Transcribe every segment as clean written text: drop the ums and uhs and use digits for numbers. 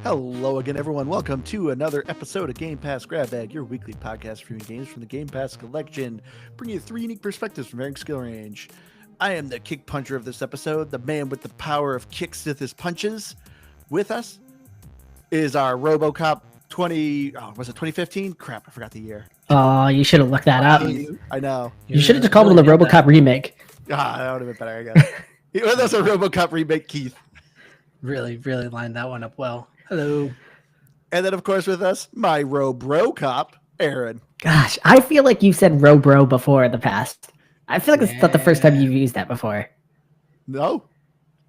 Hello again, everyone. Welcome to another episode of Game Pass Grab Bag, your weekly podcast reviewing games from the Game Pass collection, bringing you three unique perspectives from varying skill range. I am the kick puncher of this episode, the man with the power of kicks to his punches. With us is our RoboCop 2015? Crap, I forgot the year. Oh, you should have looked that up. I know. You should have just called him the RoboCop remake. That would have been better, I guess. That's a RoboCop remake, Keith. Really lined that one up well. Hello. And then, of course, with us, my RoBroCop, Aaron. Gosh, I feel like you've said Robro before in the past. I feel like this is not the first time you've used that before. No?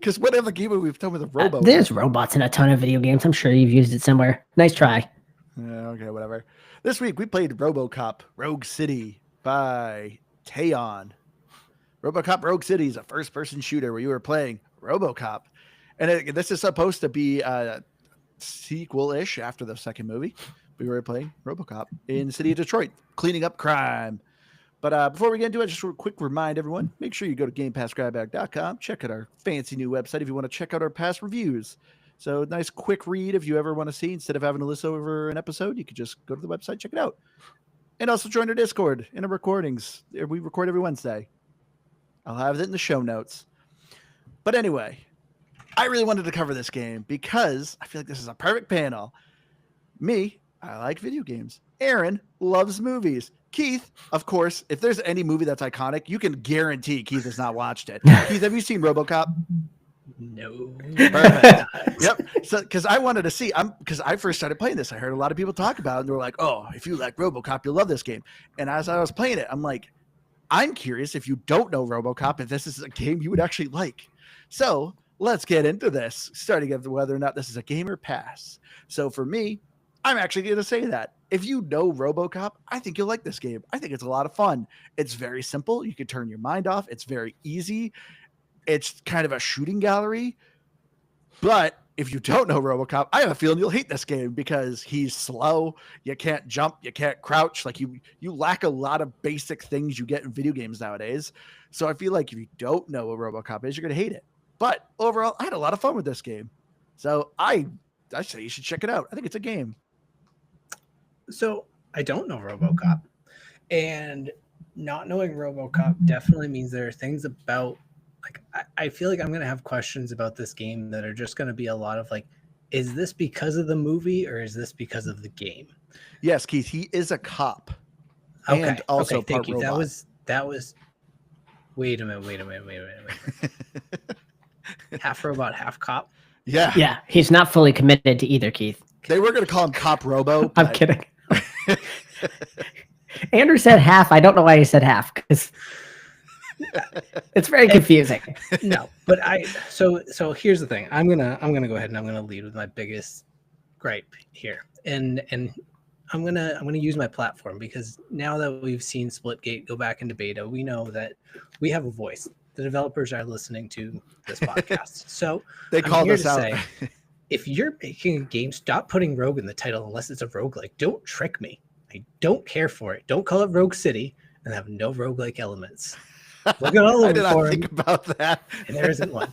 Because what other game we've done with a robo? There's robots in a ton of video games. I'm sure you've used it somewhere. Nice try. Okay, whatever. This week, we played RoboCop Rogue City by Taeon. RoboCop Rogue City is a first-person shooter where you were playing RoboCop. And this is supposed to be sequel-ish after the second movie. We were playing RoboCop in the city of Detroit, cleaning up crime. But before we get into it, just a quick remind everyone, make sure you go to GamePassGrabBag.com, check out our fancy new website if you want to check out our past reviews. So nice quick read if you ever want to see, instead of having to listen over an episode, you could just go to the website, check it out. And also join our Discord and our recordings. We record every Wednesday. I'll have it in the show notes. But anyway, I really wanted to cover this game because I feel like this is a perfect panel. Me, I like video games. Aaron loves movies. Keith, of course, if there's any movie that's iconic, you can guarantee Keith has not watched it. Keith, have you seen RoboCop? No. Perfect. Yep. So, because I wanted to see, because I first started playing this, I heard a lot of people talk about it, and they were like, "Oh, if you like RoboCop, you'll love this game." And as I was playing it, I'm like, I'm curious if you don't know RoboCop, if this is a game you would actually like. So let's get into this, starting with whether or not this is a game or pass. So for me, I'm actually going to say that. If you know RoboCop, I think you'll like this game. I think it's a lot of fun. It's very simple. You can turn your mind off. It's very easy. It's kind of a shooting gallery. But if you don't know RoboCop, I have a feeling you'll hate this game because he's slow. You can't jump. You can't crouch. Like you lack a lot of basic things you get in video games nowadays. So I feel like if you don't know what RoboCop is, you're going to hate it. But overall, I had a lot of fun with this game. So I say you should check it out. I think it's a game. So I don't know RoboCop, and not knowing RoboCop definitely means there are things about, like, I feel like I'm going to have questions about this game that are just going to be a lot of like, is this because of the movie or is this because of the game? Yes, Keith, he is a cop. Okay. And also okay, thank you. robot. That was, wait a minute. Half robot, half cop. Yeah. Yeah, he's not fully committed to either, Keith. They were going to call him Cop Robo. I'm kidding. Andrew said half. I don't know why he said half, because it's very confusing. No, but so here's the thing. I'm gonna go ahead and I'm gonna lead with my biggest gripe here, and I'm gonna use my platform, because now that we've seen Splitgate go back into beta, we know that we have a voice. The developers are listening to this podcast, so They called us out. Say, if you're making a game, stop putting Rogue in the title unless it's a roguelike. Don't trick me. I don't care for it. Don't call it Rogue City and have no roguelike elements. Look at all I of did them for not think him, about that. and there isn't one.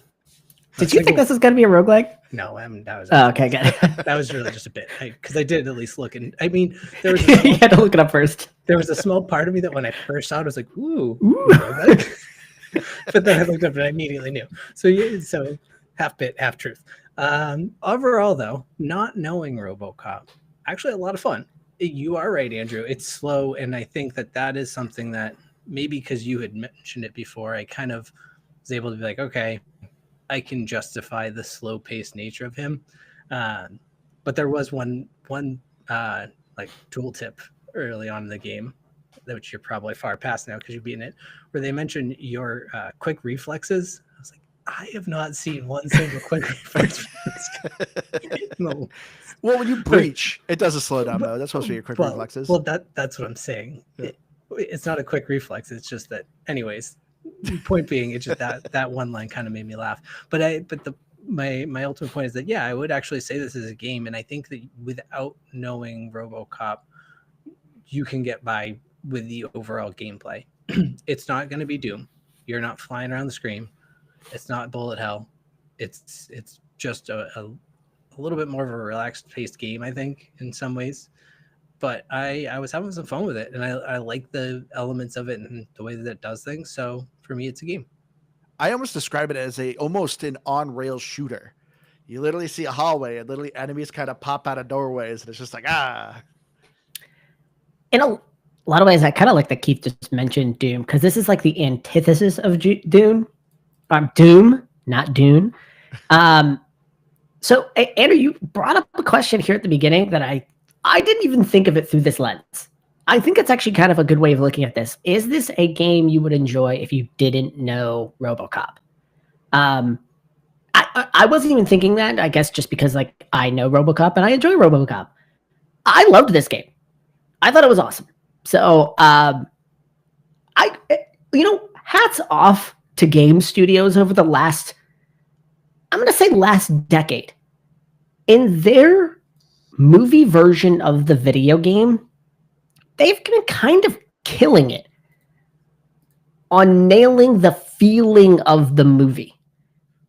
Did you think this was going to be a roguelike? No, that was Okay, good. that was really just a bit, because I did at least look, and I mean, there was You had to look it up first. there was a small part of me that when I first saw it, I was like, ooh. Ooh. But then I looked up and I immediately knew. So yeah, so half bit, half truth. Overall, though, not knowing RoboCop, actually a lot of fun. You are right, Andrew. It's slow, and I think that is something that maybe because you had mentioned it before, I kind of was able to be like, okay, I can justify the slow-paced nature of him. But there was one like tooltip early on in the game, which you're probably far past now because you've beaten it, where they mentioned your quick reflexes. I was like, I have not seen one single quick reflex. No. Well, when you breach, it does a slowdown mode. That's supposed to be your quick reflexes. Well, that's what I'm saying. Yeah. It's not a quick reflex. It's just that, anyways. Point being, it's just that one line kind of made me laugh. But my ultimate point is that, yeah, I would actually say this is a game, and I think that without knowing RoboCop, you can get by with the overall gameplay. It's not going to be Doom. You're not flying around the screen. It's not bullet hell. It's just a little bit more of a relaxed paced game, I think, in some ways. But I was having some fun with it, and I like the elements of it and the way that it does things. So for me, it's a game. I almost describe it as almost an on-rails shooter. You literally see a hallway and literally enemies kind of pop out of doorways, and it's just like, In a lot of ways, I kind of like that Keith just mentioned Doom, because this is like the antithesis of Doom. Doom, not Dune. So, Andrew, you brought up a question here at the beginning that I didn't even think of it through this lens. I think it's actually kind of a good way of looking at this. Is this a game you would enjoy if you didn't know RoboCop? I wasn't even thinking that, I guess, just because like I know RoboCop and I enjoy RoboCop. I loved this game. I thought it was awesome. So, hats off to game studios over the last, I'm going to say last decade. In their movie version of the video game, they've been kind of killing it on nailing the feeling of the movie.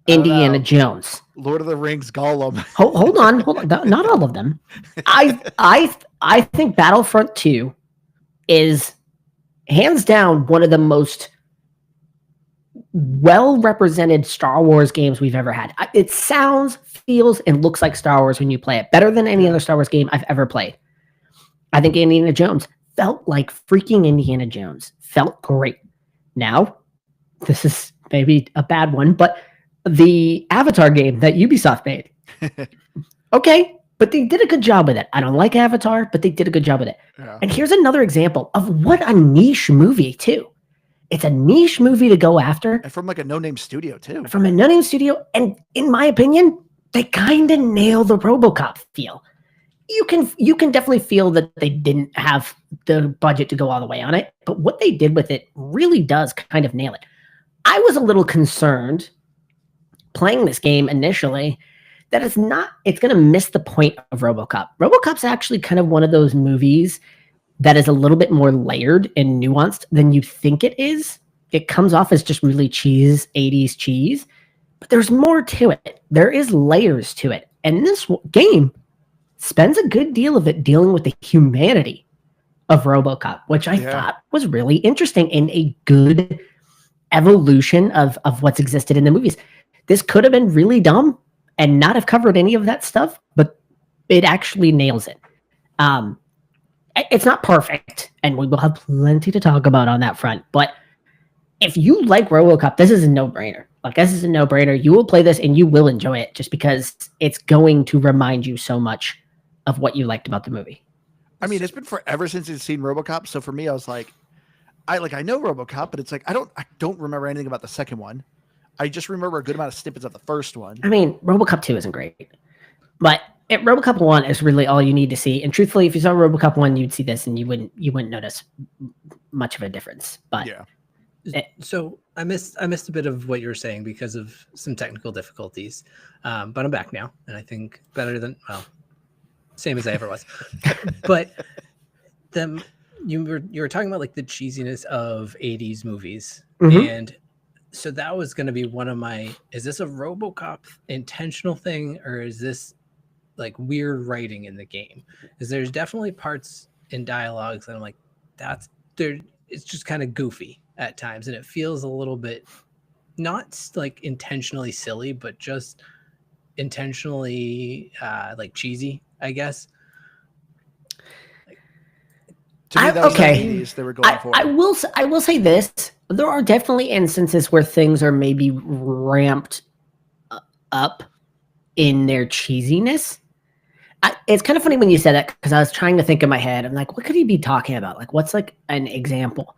Indiana Jones, Lord of the Rings, Gollum. hold on. Not all of them. I think Battlefront 2 is hands down one of the most well-represented Star Wars games we've ever had. It sounds, feels, and looks like Star Wars when you play it. Better than any other Star Wars game I've ever played. I think Indiana Jones felt like freaking Indiana Jones. Felt great. Now, this is maybe a bad one, but the Avatar game that Ubisoft made. Okay, but they did a good job with it. I don't like Avatar, but they did a good job with it. Yeah. And here's another example of what a niche movie, too. It's a niche movie to go after. And from like a no-name studio, too. From a no-name studio. And in my opinion, they kind of nail the RoboCop feel. You can definitely feel that they didn't have the budget to go all the way on it. But what they did with it really does kind of nail it. I was a little concerned playing this game initially that it's going to miss the point of RoboCop. RoboCop's actually kind of one of those movies that is a little bit more layered and nuanced than you think it is. It comes off as just really 80s cheese, but there's more to it. There is layers to it. And this game spends a good deal of it dealing with the humanity of RoboCop, which I thought was really interesting and a good evolution of what's existed in the movies. This could have been really dumb and not have covered any of that stuff, but it actually nails it. It's not perfect, and we will have plenty to talk about on that front. But if you like RoboCop, this is a no-brainer. Like, this is a no-brainer. You will play this, and you will enjoy it just because it's going to remind you so much of what you liked about the movie. I mean, it's been forever since I've seen RoboCop, so for me, I was like, I know RoboCop, but it's like I don't remember anything about the second one. I just remember a good amount of snippets of the first one. I mean, RoboCop 2 isn't great, but RoboCop 1 is really all you need to see. And truthfully, if you saw RoboCop 1, you'd see this and you wouldn't notice much of a difference. But yeah. So I missed a bit of what you were saying because of some technical difficulties, but I'm back now, and I think better than same as I ever was. But you were talking about like the cheesiness of 80s movies, and so that was going to be one of my, is this a RoboCop intentional thing, or is this like weird writing in the game? Because there's definitely parts in dialogues that I'm like, it's just kind of goofy at times, and it feels a little bit not like intentionally silly, but just intentionally like cheesy, I guess. To me, that was the 80s they were going for. I will say this. There are definitely instances where things are maybe ramped up in their cheesiness. It's kind of funny when you said that, because I was trying to think in my head. I'm like, what could he be talking about? Like, what's like an example?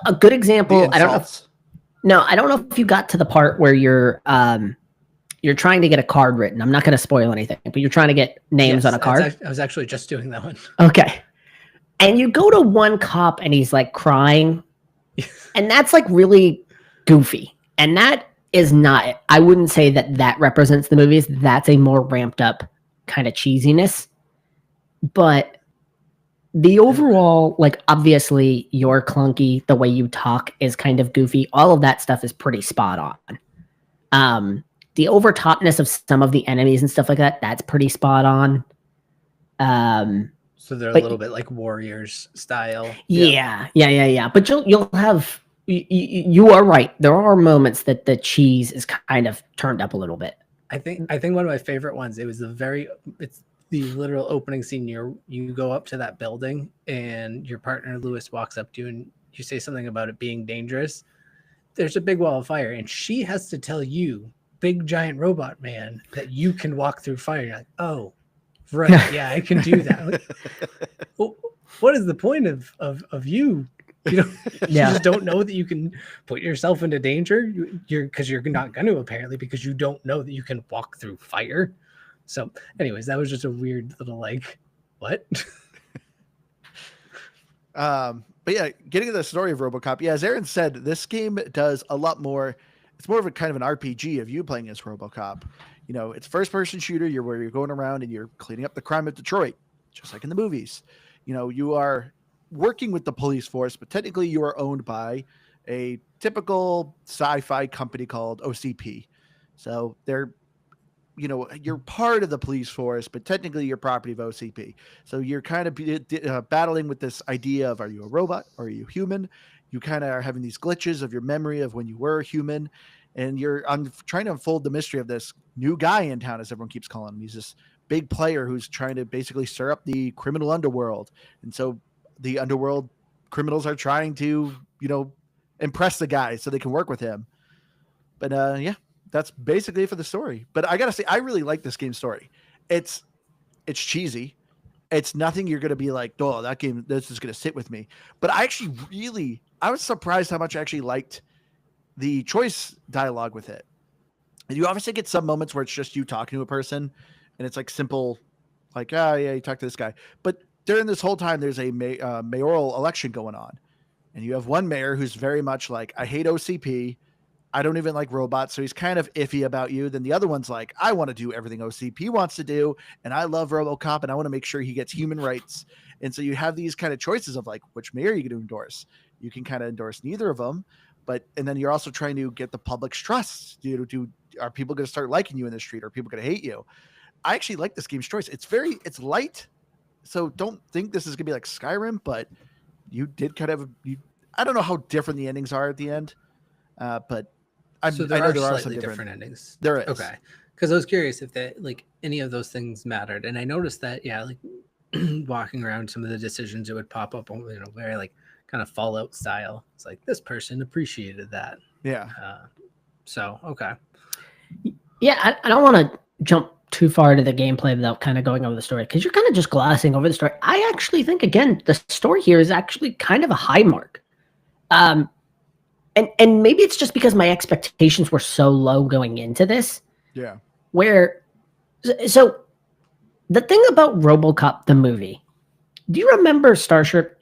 A good example. I don't know if you got to the part where you're trying to get a card written. I'm not going to spoil anything, but you're trying to get names on a card. I was actually just doing that one. Okay. And you go to one cop and he's like crying. And that's like really goofy. And that is not, I wouldn't say that represents the movies. That's a more ramped up kind of cheesiness. But the overall, like, obviously you're clunky. The way you talk is kind of goofy. All of that stuff is pretty spot on. The overtopness of some of the enemies and stuff like that, that's pretty spot on. So they're a But- little bit like Warriors style. Yeah. But you'll have you are right. There are moments that the cheese is kind of turned up a little bit. I think one of my favorite ones. It's the literal opening scene. You go up to that building and your partner Lewis walks up to you and you say something about it being dangerous. There's a big wall of fire and she has to tell you, big giant robot man, that you can walk through fire. You're like, oh, right, yeah, I can do that. Like, well, what is the point of you? You know, you just don't know that you can put yourself into danger. You're not going to, apparently, because you don't know that you can walk through fire. So, anyways, that was just a weird little like, what? But yeah, getting to the story of RoboCop. Yeah, as Aaron said, this game does a lot more. It's more of a kind of an RPG of you playing as RoboCop. You know, it's first-person shooter. Where you're going around and you're cleaning up the crime of Detroit, just like in the movies. You know, you are working with the police force, but technically you are owned by a typical sci-fi company called OCP. So they're, you know, you're part of the police force, but technically you're property of OCP. So you're kind of battling with this idea of, are you a robot or are you human? You kind of are having these glitches of your memory of when you were human. And I'm trying to unfold the mystery of this new guy in town, as everyone keeps calling him. He's this big player who's trying to basically stir up the criminal underworld. And so the underworld criminals are trying to, you know, impress the guy so they can work with him. But yeah, that's basically it for the story. But I gotta say, I really like this game's story. It's cheesy. It's nothing you're gonna be like, oh, that game, this is gonna sit with me. But I was surprised how much I actually liked the choice dialogue with it. And you obviously get some moments where it's just you talking to a person, and it's like simple, like, oh yeah, you talk to this guy. But during this whole time, there's a mayoral election going on, and you have one mayor who's very much like, I hate OCP. I don't even like robots, so he's kind of iffy about you. Then the other one's like, I want to do everything OCP wants to do, and I love RoboCop, and I want to make sure he gets human rights. And so you have these kind of choices of like, which mayor are you going to endorse? You can kind of endorse neither of them, and then you're also trying to get the public's trust. Are people going to start liking you in the street? Or are people going to hate you? I actually like this game's choice. It's light, so don't think this is going to be like Skyrim, but you did kind of, I don't know how different the endings are at the end, but I know there are slightly some different endings. There is. Okay. Because I was curious if that, like, any of those things mattered. And I noticed that, yeah, like walking around, some of the decisions, it would pop up, you know, very like kind of Fallout style. It's like, this person appreciated that. Yeah. So, okay. Yeah, I don't want to jump too far into the gameplay without kind of going over the story, because you're kind of just glossing over the story. I actually think, again, the story here is actually kind of a high mark. And maybe it's just because my expectations were so low going into this. Yeah. So the thing about RoboCop the movie, do you remember Starship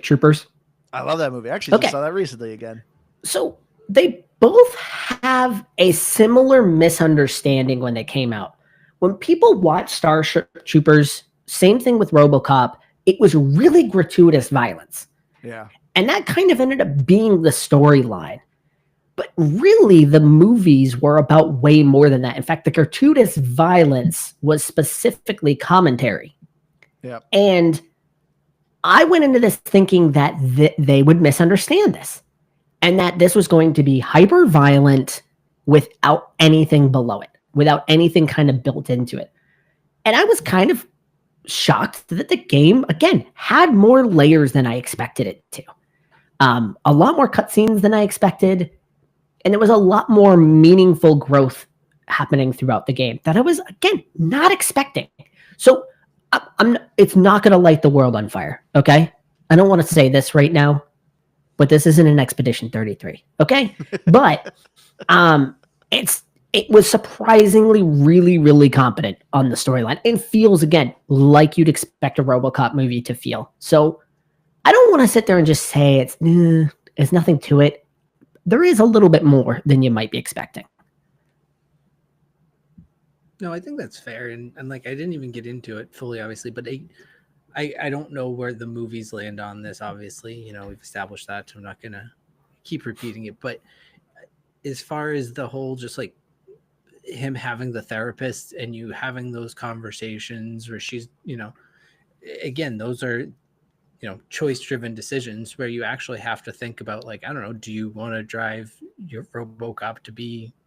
Troopers? I love that movie. I actually just saw that recently again. So they both have a similar misunderstanding when they came out. When people watch Starship Troopers, same thing with RoboCop, it was really gratuitous violence. Yeah. And that kind of ended up being the storyline. But really, the movies were about way more than that. In fact, the gratuitous violence was specifically commentary. Yeah. And I went into this thinking that they would misunderstand this, and that this was going to be hyper violent without anything below it, without anything kind of built into it. And I was kind of shocked that the game, again, had more layers than I expected it to. A lot more cutscenes than I expected. And there was a lot more meaningful growth happening throughout the game that I was, again, not expecting. So it's not going to light the world on fire, okay? I don't want to say this right now, but this isn't an Expedition 33, okay? But it was surprisingly really, really competent on the storyline. It feels, again, like you'd expect a RoboCop movie to feel. So I don't want to sit there and just say it's nothing to it. There is a little bit more than you might be expecting. No, I think that's fair. And like, I didn't even get into it fully, obviously, but I don't know where the movies land on this, obviously. You know, we've established that, so I'm not going to keep repeating it. But as far as the whole, just like him having the therapist and you having those conversations where she's, again, those are, choice driven decisions where you actually have to think about, like, I don't know, do you want to drive your RoboCop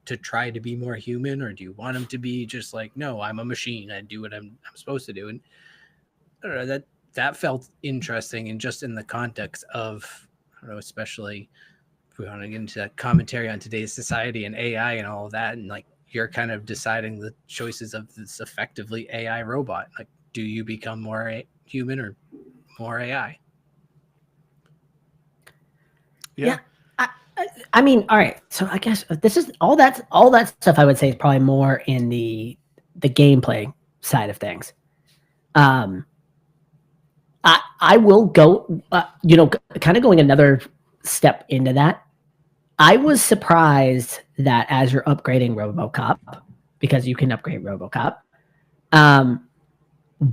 to try to be more human, or do you want him to be just like, no, I'm a machine, I do what I'm supposed to do? And I don't know, that felt interesting, and just in the context of, I don't know, especially if we want to get into that commentary on today's society and AI and all of that, and like you're kind of deciding the choices of this effectively AI robot. Like, do you become more human or more AI? Yeah. I mean, all right. So I guess this is all that stuff I would say is probably more in the gameplay side of things. I will go, kind of going another step into that. I was surprised that as you're upgrading RoboCop, because you can upgrade RoboCop,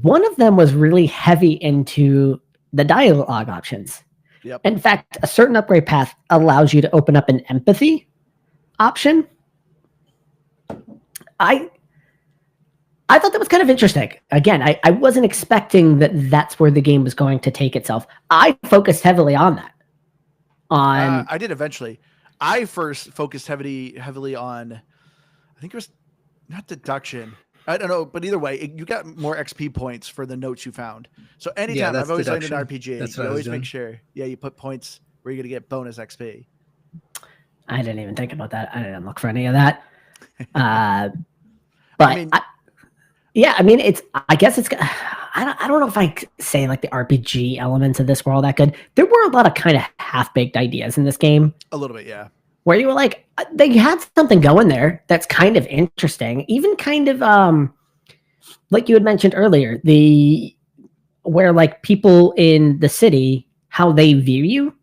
one of them was really heavy into the dialogue options. Yep. In fact, a certain upgrade path allows you to open up an empathy option. I thought that was kind of interesting. Again, I wasn't expecting that that's where the game was going to take itself. I focused heavily on that. I did eventually. I first focused heavily on, I think it was not deduction. I don't know, but either way, you got more XP points for the notes you found. So anytime I've always learned an RPG, you always make sure, you put points where you're going to get bonus XP. I didn't even think about that. I didn't look for any of that. But I mean, it's, I guess it's, I don't know if I say like the RPG elements of this were all that good. There were a lot of kind of half-baked ideas in this game. A little bit, yeah. Where you were like, they had something going there that's kind of interesting. Even kind of, like you had mentioned earlier, where like people in the city, how they view you.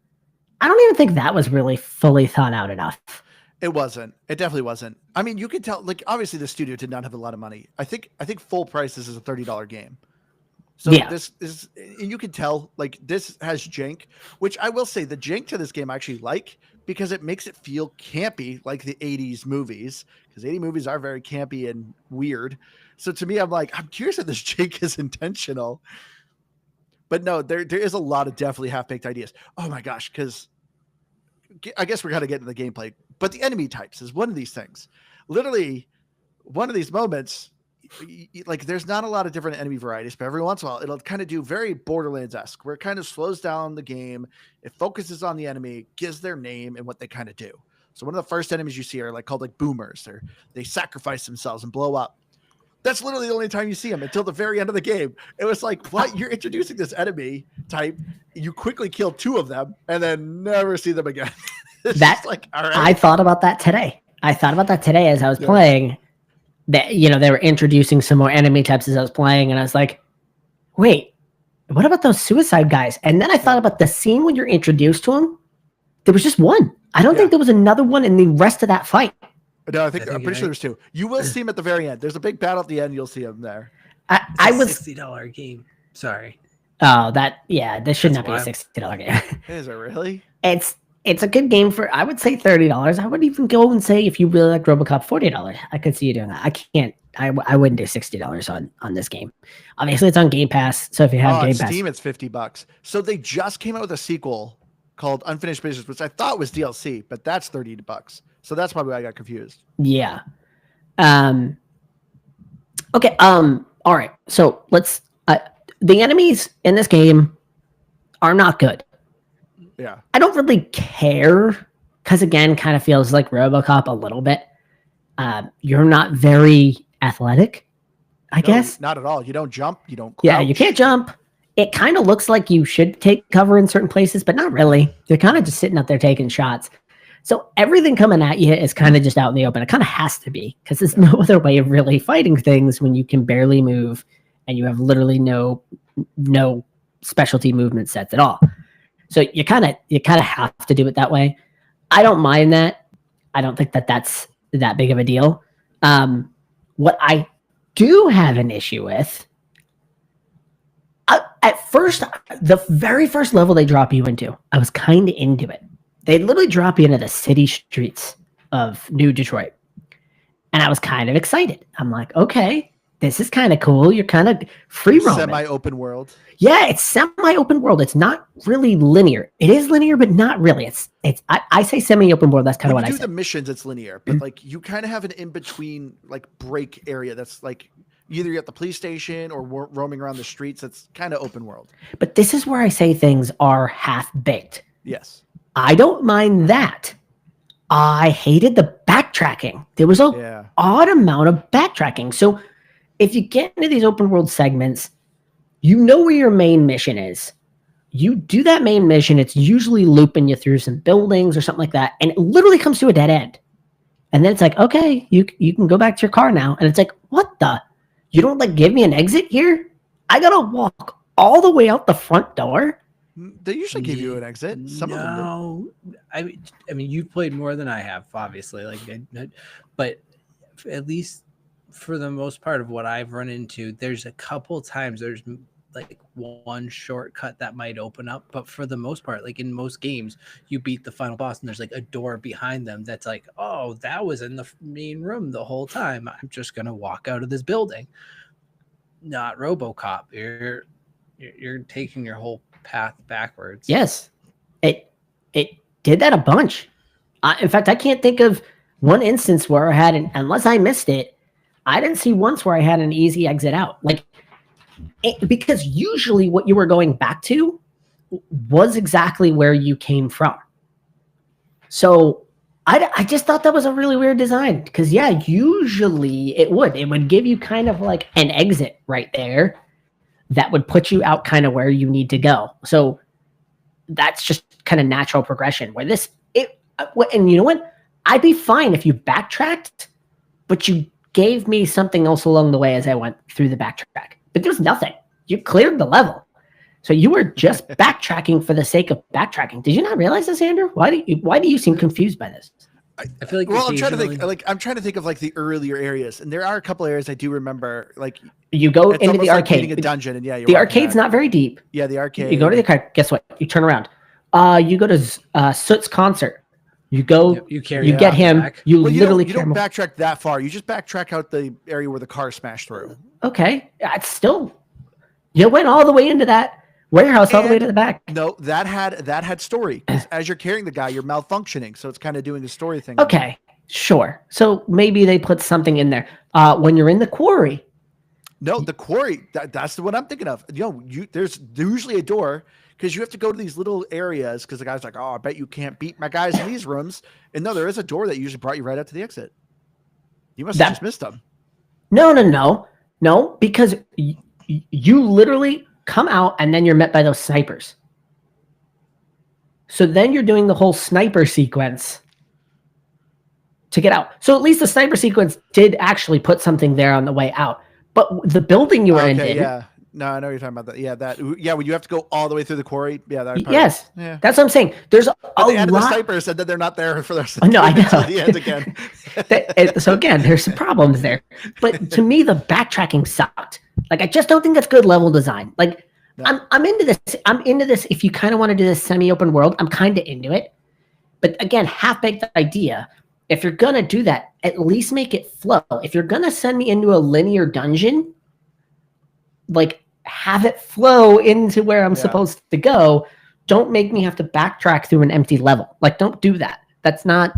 I don't even think that was really fully thought out enough. It wasn't. It definitely wasn't. I mean, you could tell, like, obviously the studio did not have a lot of money. I think full price, this is a $30 game. So this is, and you can tell, like, this has jank, which I will say the jank to this game I actually like, because it makes it feel campy, like the 80s movies, because 80s movies are very campy and weird. So to me, I'm like, I'm curious if this jank is intentional. But no, there is a lot of definitely half-baked ideas. Oh my gosh, because I guess we're going to get into the gameplay. But the enemy types is one of these things. Literally, one of these moments, like, there's not a lot of different enemy varieties, but every once in a while, it'll kind of do very Borderlands-esque, where it kind of slows down the game. It focuses on the enemy, gives their name and what they kind of do. So one of the first enemies you see are called boomers. They sacrifice themselves and blow up. That's literally the only time you see them until the very end of the game. It was like, what? You're introducing this enemy type. You quickly kill 2 of them and then never see them again. That's like, all right. I thought about that today. As I was playing. That, they were introducing some more enemy types as I was playing, and I was like, wait, what about those suicide guys? And then I thought about the scene when you're introduced to them. There was just one. I don't think there was another one in the rest of that fight. No, I'm pretty sure there's 2. You will see him at the very end. There's a big battle at the end. You'll see him there. I was $60 game. Sorry. Oh, this should not be a $60 game. Is it really? It's a good game for, I would say, $30. I would even go and say, if you really like RoboCop, $40. I could see you doing that. I wouldn't do $60 on this game. Obviously, it's on Game Pass. So if you have Game Pass, Steam, it's $50. So they just came out with a sequel called Unfinished Business, which I thought was DLC, but that's $30. So that's probably why I got confused. Yeah. Okay. All right. So let's. The enemies in this game are not good. Yeah. I don't really care because, again, kind of feels like RoboCop a little bit. You're not very athletic, I guess. Not at all. You don't jump. You don't crouch. Yeah, you can't jump. It kind of looks like you should take cover in certain places, but not really. You're kind of just sitting up there taking shots. So everything coming at you is kind of just out in the open. It kind of has to be, because there's no other way of really fighting things when you can barely move and you have literally no specialty movement sets at all. So you kind of have to do it that way. I don't mind that. I don't think that's that big of a deal. What I do have an issue with, at first, the very first level they drop you into, I was kind of into it. They literally drop you into the city streets. of New Detroit. And I was kind of excited. I'm like, okay, this is kind of cool. You're kind of free roaming. Semi-open world. Yeah, it's semi-open world. It's not really linear. It is linear, but not really. I say semi-open world. That's kind of what I say. When you do the missions, it's linear, but like you kind of have an in-between like break area that's like either you're at the police station or roaming around the streets. That's kind of open world. But this is where I say things are half-baked. Yes. I don't mind that. I hated the backtracking. There was a odd amount of backtracking. So if you get into these open world segments, you know where your main mission is. You do that main mission. It's usually looping you through some buildings or something like that. And it literally comes to a dead end. And then it's like, okay, you can go back to your car now. And it's like, what the? You don't like give me an exit here? I got to walk all the way out the front door. They usually give you an exit. Some of them do. I mean, you've played more than I have, obviously. But at least for the most part of what I've run into, there's a couple times there's like one shortcut that might open up, but for the most part, like in most games, you beat the final boss and there's like a door behind them that's like, oh, that was in the main room the whole time. I'm just gonna walk out of this building. Not RoboCop. You're taking your whole path backwards. Yes, it did that a bunch. In fact, I can't think of one instance where I had unless I missed it, I didn't see once where I had an easy exit out. Because usually what you were going back to was exactly where you came from. So I just thought that was a really weird design because usually it would give you kind of like an exit right there that would put you out kind of where you need to go. So that's just kind of natural progression where and you know what? I'd be fine if you backtracked, but you gave me something else along the way as I went through the backtrack. But there's nothing. You cleared the level. So you were just backtracking for the sake of backtracking. Did you not realize this, Andrew? Why do you seem confused by this? I feel like I'm trying to think of like the earlier areas, and there are a couple areas I do remember. Like you go into the arcade, like a dungeon, and the arcade's not very deep. Yeah, the arcade. You go to the arcade. Guess what? You turn around. You go to Soot's concert. You go. You get him. Back. You literally you don't backtrack that far. You just backtrack out the area where the car smashed through. Okay, it's still. You went all the way into that warehouse, all the way to the back. No, that had story. As you're carrying the guy, you're malfunctioning, so it's kind of doing the story thing. Okay, sure. So maybe they put something in there. When you're in the quarry. No, the quarry. That's what I'm thinking of. There's usually a door because you have to go to these little areas because the guy's like, oh, I bet you can't beat my guys in these rooms. And no, there is a door that usually brought you right out to the exit. You must have just missed them. No, because you literally come out and then you're met by those snipers. So then you're doing the whole sniper sequence to get out. So at least the sniper sequence did actually put something there on the way out. But the building you were in didn't. Yeah. No, I know what you're talking about that. When you have to go all the way through the quarry. Yeah, yes. Yeah. That's what I'm saying. There's a lot. The sniper said that they're not there for their no, I know. Until the end again. So again, there's some problems there. But to me, the backtracking sucked. Like I just don't think that's good level design. Like no. I'm into this. I'm into this. If you kind of want to do this semi-open world, I'm kind of into it. But again, half-baked idea. If you're gonna do that, at least make it flow. If you're gonna send me into a linear dungeon, like have it flow into where I'm supposed to go. Don't make me have to backtrack through an empty level. Like, don't do that. That's not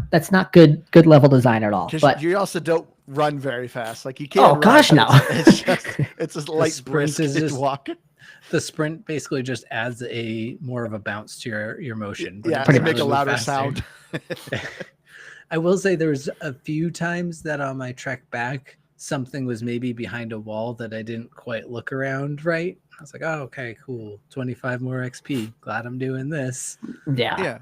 good level design at all. But you also don't run very fast. Like you can't. Oh gosh, no. It's a light brisk walk. The sprint basically just adds more of a bounce to your motion. Yeah, to make a louder sound. I will say there was a few times that on my trek back, something was maybe behind a wall that I didn't quite look around right. I was like, oh, okay, cool. 25 more XP. Glad I'm doing this. Yeah. Yeah.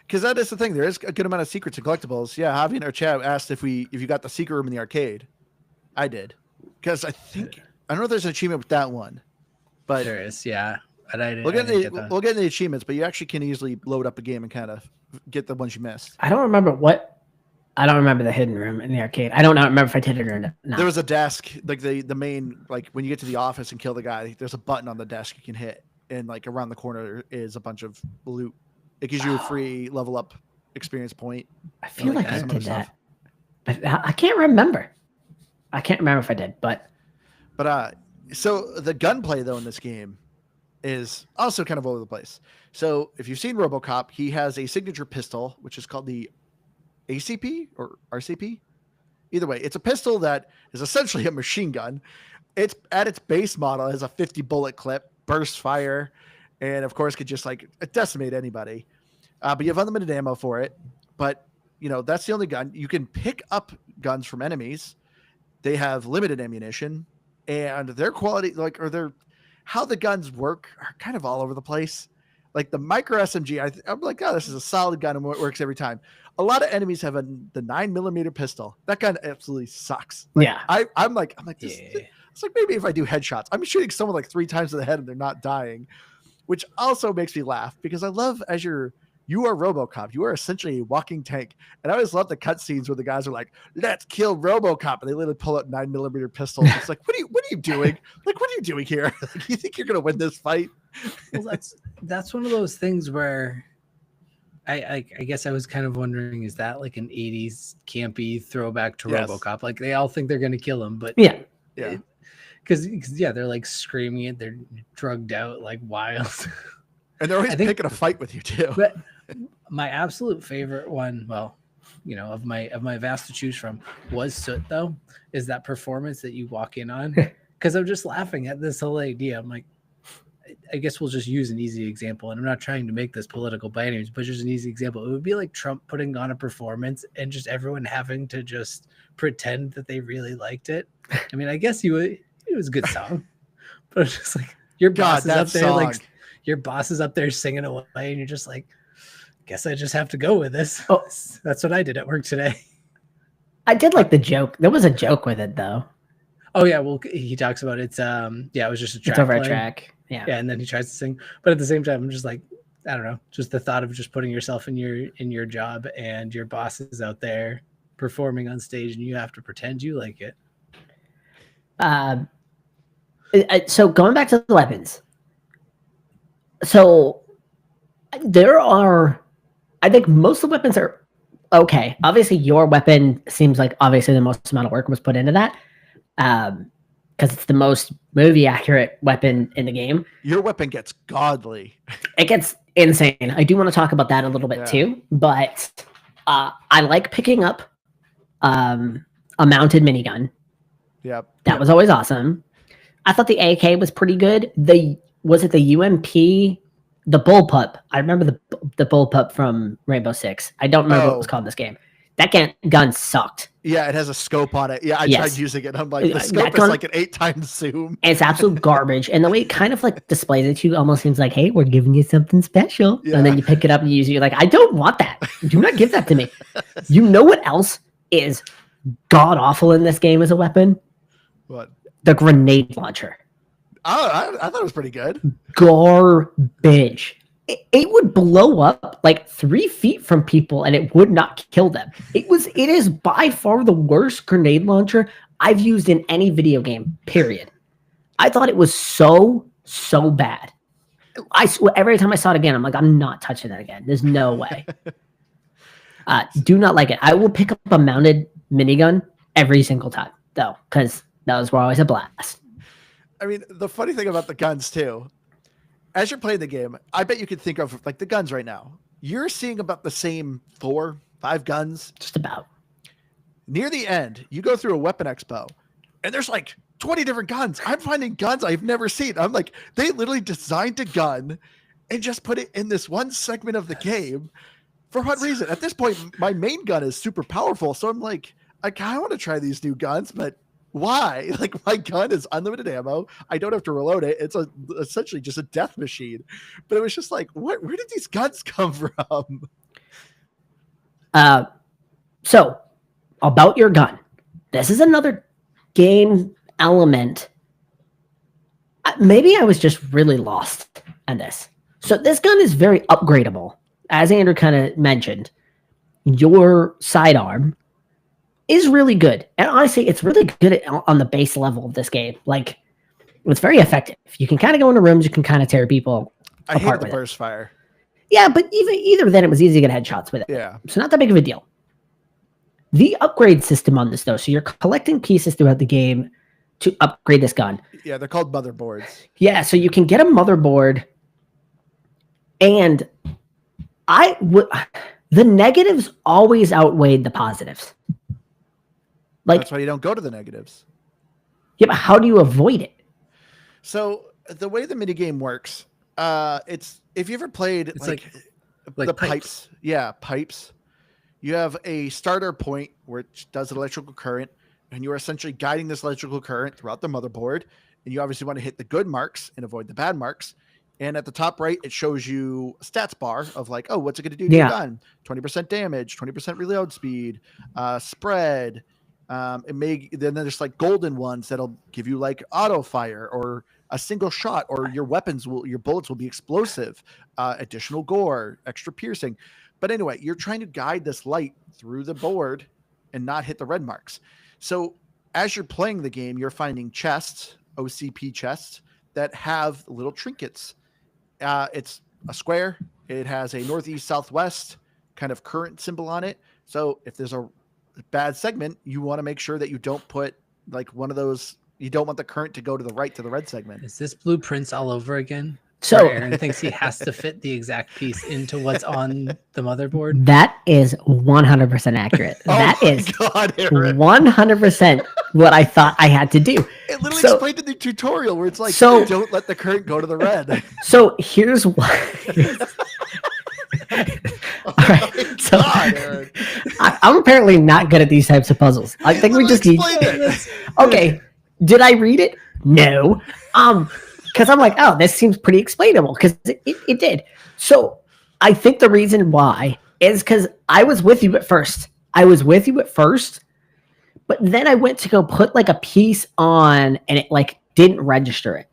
Because that is the thing. There is a good amount of secrets and collectibles. Yeah, Javi in our chat asked if you got the secret room in the arcade. I did. Because I don't know if there's an achievement with that one. But there is, yeah. But we'll get in the achievements, but you actually can easily load up a game and kind of get the ones you missed. I don't remember the hidden room in the arcade. I don't remember if I did it or not. There was a desk, like the main, like when you get to the office and kill the guy, there's a button on the desk you can hit, and like around the corner is a bunch of loot. It gives you a free level up experience point. I feel like I some did other stuff. that, but I can't remember. I can't remember if I did, but so the gunplay though in this game is also kind of all over the place. So if you've seen RoboCop, he has a signature pistol, which is called the ACP or RCP. Either way, it's a pistol that is essentially a machine gun. It's at its base model has a 50 bullet clip, burst fire, and of course could just like decimate anybody. But you have unlimited ammo for it. But that's the only gun. You can pick up guns from enemies. They have limited ammunition, and their quality, how the guns work, are kind of all over the place. Like the micro SMG, I'm like, oh, this is a solid gun and it works every time. A lot of enemies have the 9mm pistol. That gun absolutely sucks. yeah. I'm like, this, it's like maybe if I do headshots, I'm shooting someone like 3 times in the head and they're not dying, which also makes me laugh because I love you are RoboCop. You are essentially a walking tank. And I always love the cutscenes where the guys are like, let's kill RoboCop. And they literally pull out 9mm pistols. It's like, what are you doing? Like, what are you doing here? Like, you think you're going to win this fight? Well, that's one of those things where I guess I was kind of wondering, is that like an 80s campy throwback to Yes. RoboCop? Like they all think they're going to kill him, but Yeah. Because they're like screaming it. They're drugged out like wild. And they're always picking a fight with you too. But my absolute favorite one, well, of my vast to choose from, was Soot though. Is that performance that you walk in on? Because I'm just laughing at this whole idea. I'm like, I guess we'll just use an easy example, and I'm not trying to make this political by any means, but just an easy example. It would be like Trump putting on a performance and just everyone having to just pretend that they really liked it. I mean, I guess it was a good song, but it's just like your boss is up there, like your boss is up there singing away, and you're just like, guess I just have to go with this. Oh, that's what I did at work today. I did like the joke. There was a joke with it though. Oh yeah, well he talks about it was just a track. It's over a playing. Track. Yeah, and then he tries to sing, but at the same time, I'm just like, I don't know, just the thought of just putting yourself in your job and your boss is out there performing on stage and you have to pretend you like it. So going back to the weapons, so there are, I think most of the weapons are okay. Obviously, your weapon seems like obviously the most amount of work was put into that. Because it's the most movie accurate weapon in the game. Your weapon gets godly. It gets insane. I do want to talk about that a little bit too, but I like picking up a mounted minigun. Yep. That was always awesome. I thought the AK was pretty good. Was it the UMP, the bullpup? I remember the bullpup from Rainbow Six. I don't remember what it was called in this game. That gun sucked. Yeah, it has a scope on it. Yeah, I tried using it. I'm like, the scope is like an 8x zoom. It's absolute garbage. And the way it kind of like displays it to you almost seems like, hey, we're giving you something special. Yeah. And then you pick it up and you use it. You're like, I don't want that. Do not give that to me. You know what else is god awful in this game as a weapon? What? The grenade launcher. Oh, I thought it was pretty good. Garbage. It would blow up like 3 feet from people and it would not kill them. It is by far the worst grenade launcher I've used in any video game, period. I thought it was so bad. I swear, every time I saw it again, I'm like, I'm not touching that again. There's no way. Do not like it. I will pick up a mounted minigun every single time, though, because those were always a blast. I mean, the funny thing about the guns, too, as you're playing the game, I bet you could think of like the guns right now. You're seeing about the same 4-5 guns. Just about. Near the end, you go through a weapon expo and there's like 20 different guns. I'm finding guns I've never seen. I'm like, they literally designed a gun and just put it in this one segment of the game. For what reason? At this point, my main gun is super powerful. So I'm like, I kind of want to try these new guns, but why? Like, my gun is unlimited ammo. I don't have to reload it. It's essentially just a death machine. But it was just like, where did these guns come from? So about your gun, this is another game element. Maybe I was just really lost on this. So this gun is very upgradable. As Andrew kind of mentioned, your sidearm is really good. And honestly, it's really good on the base level of this game. Like, it's very effective. You can kind of go into rooms, you can kind of tear people I hate the burst fire. Yeah, but either then it was easy to get headshots with it. Yeah. So not that big of a deal. The upgrade system on this, though, so you're collecting pieces throughout the game to upgrade this gun. Yeah, they're called motherboards. Yeah, so you can get a motherboard, and the negatives always outweighed the positives. Like, That's why you don't go to the negatives. yeah, but how do you avoid it? So the way the minigame works, it's if you ever played It's like like pipes. pipes. Yeah, pipes. You have a starter point which does an electrical current, and you are essentially guiding this electrical current throughout the motherboard. And you obviously want to hit the good marks and avoid the bad marks. And at the top right, it shows you a stats bar of like, oh, what's it going to do to your gun? 20% damage, 20% reload speed, spread. Then there's like golden ones that'll give you like auto fire or a single shot, or your bullets will be explosive, additional gore, extra piercing. But anyway, you're trying to guide this light through the board and not hit the red marks. So as you're playing the game, you're finding chests, OCP chests, that have little trinkets. It's a square. It has a northeast, southwest kind of current symbol on it. So if there's a bad segment, you want to make sure that you don't put like one of those. You don't want the current to go to the right to the red segment. Is this blueprints all over again? So Where Aaron thinks he has to fit the exact piece into what's on the motherboard. that is 100% accurate. That is God, Aaron. 100% what I thought I had to do. It literally So- explained in the tutorial where it's like, So- don't let the current go to the red. So here's what. All right, so God, Aaron. I'm apparently not good at these types of puzzles. I think we just need. Explained it. Okay, did I read it? No. Because I'm like, oh, this seems pretty explainable. Because it did. So I think the reason why is because I was with you at first. But then I went to go put like a piece on, and it like didn't register it.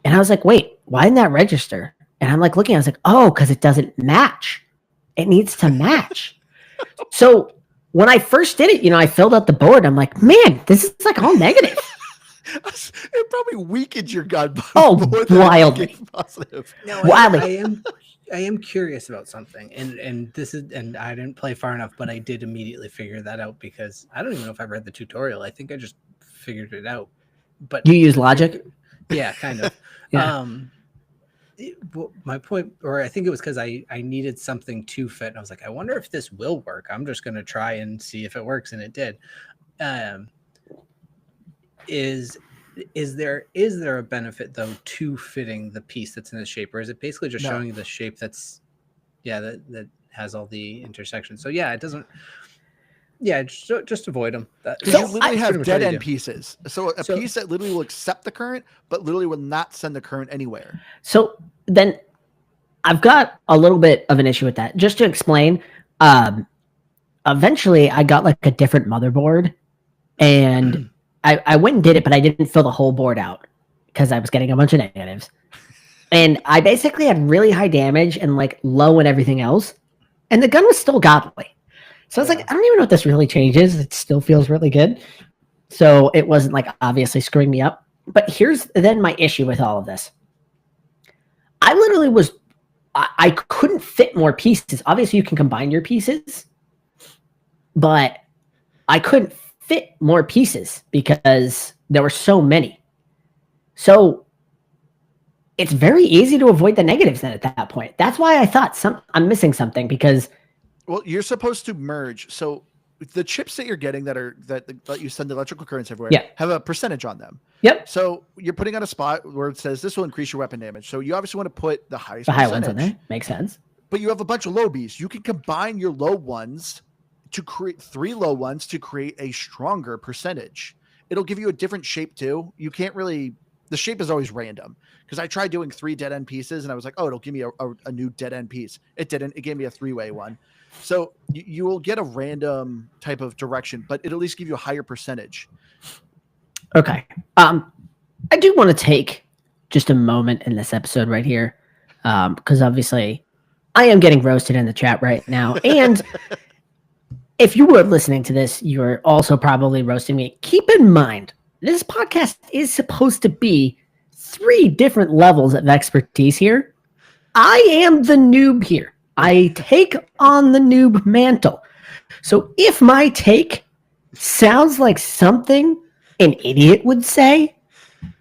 And I was like, wait, why didn't that register? And I'm like looking, I was like, oh, because it doesn't match. It needs to match. So when I first did it, I filled out the board. I'm like, man, this is like all negative. It probably weakened your gun. Oh, more than wildly. making it positive. No, Wildly. I am curious about something, and I didn't play far enough, but I did immediately figure that out because I don't even know if I read the tutorial. I think I just figured it out. But You use logic? yeah, kind of. Yeah. My point, or I think it was because I needed something to fit, and I was like, I wonder if this will work. I'm just going to try and see if it works, and it did. Is there a benefit though to fitting the piece that's in the shape, or is it basically just No. showing you the shape that has all the intersections? So yeah, it doesn't. Yeah, just avoid them. Because you literally have dead end pieces. So a So- piece that literally will accept the current, but literally will not send the current anywhere. So then I've got a little bit of an issue with that. Just to explain, eventually I got like a different motherboard, and I went and did it, but I didn't fill the whole board out because I was getting a bunch of negatives. And I basically had really high damage and like low and everything else. And the gun was still godly. So I was like, I don't even know if this really changes. It still feels really good. So it wasn't like obviously screwing me up. But here's then my issue with all of this. I literally I couldn't fit more pieces. Obviously you can combine your pieces, but I couldn't fit more pieces because there were so many. So it's very easy to avoid the negatives then at that point. That's why I thought I'm missing something, because Well, you're supposed to merge. So the chips that you're getting that you send electrical currents everywhere Yeah. have a percentage on them. Yep. So you're putting on a spot where it says this will increase your weapon damage. So you obviously want to put the highest the high ones percentage. on there. Makes sense. But you have a bunch of low Bs. You can combine your low ones to create 3 low ones to create a stronger percentage. It'll give you a different shape too. You can't really, the shape is always random, because I tried doing 3 dead end pieces and I was like, oh, it'll give me a new dead end piece. It didn't. It gave me a 3-way one. So you will get a random type of direction, but it'll at least give you a higher percentage. Okay. I do want to take just a moment in this episode right here, because obviously I am getting roasted in the chat right now. And if you were listening to this, you're also probably roasting me. Keep in mind, this podcast is supposed to be 3 different levels of expertise here. I am the noob here. I take on the noob mantle. So if my take sounds like something an idiot would say,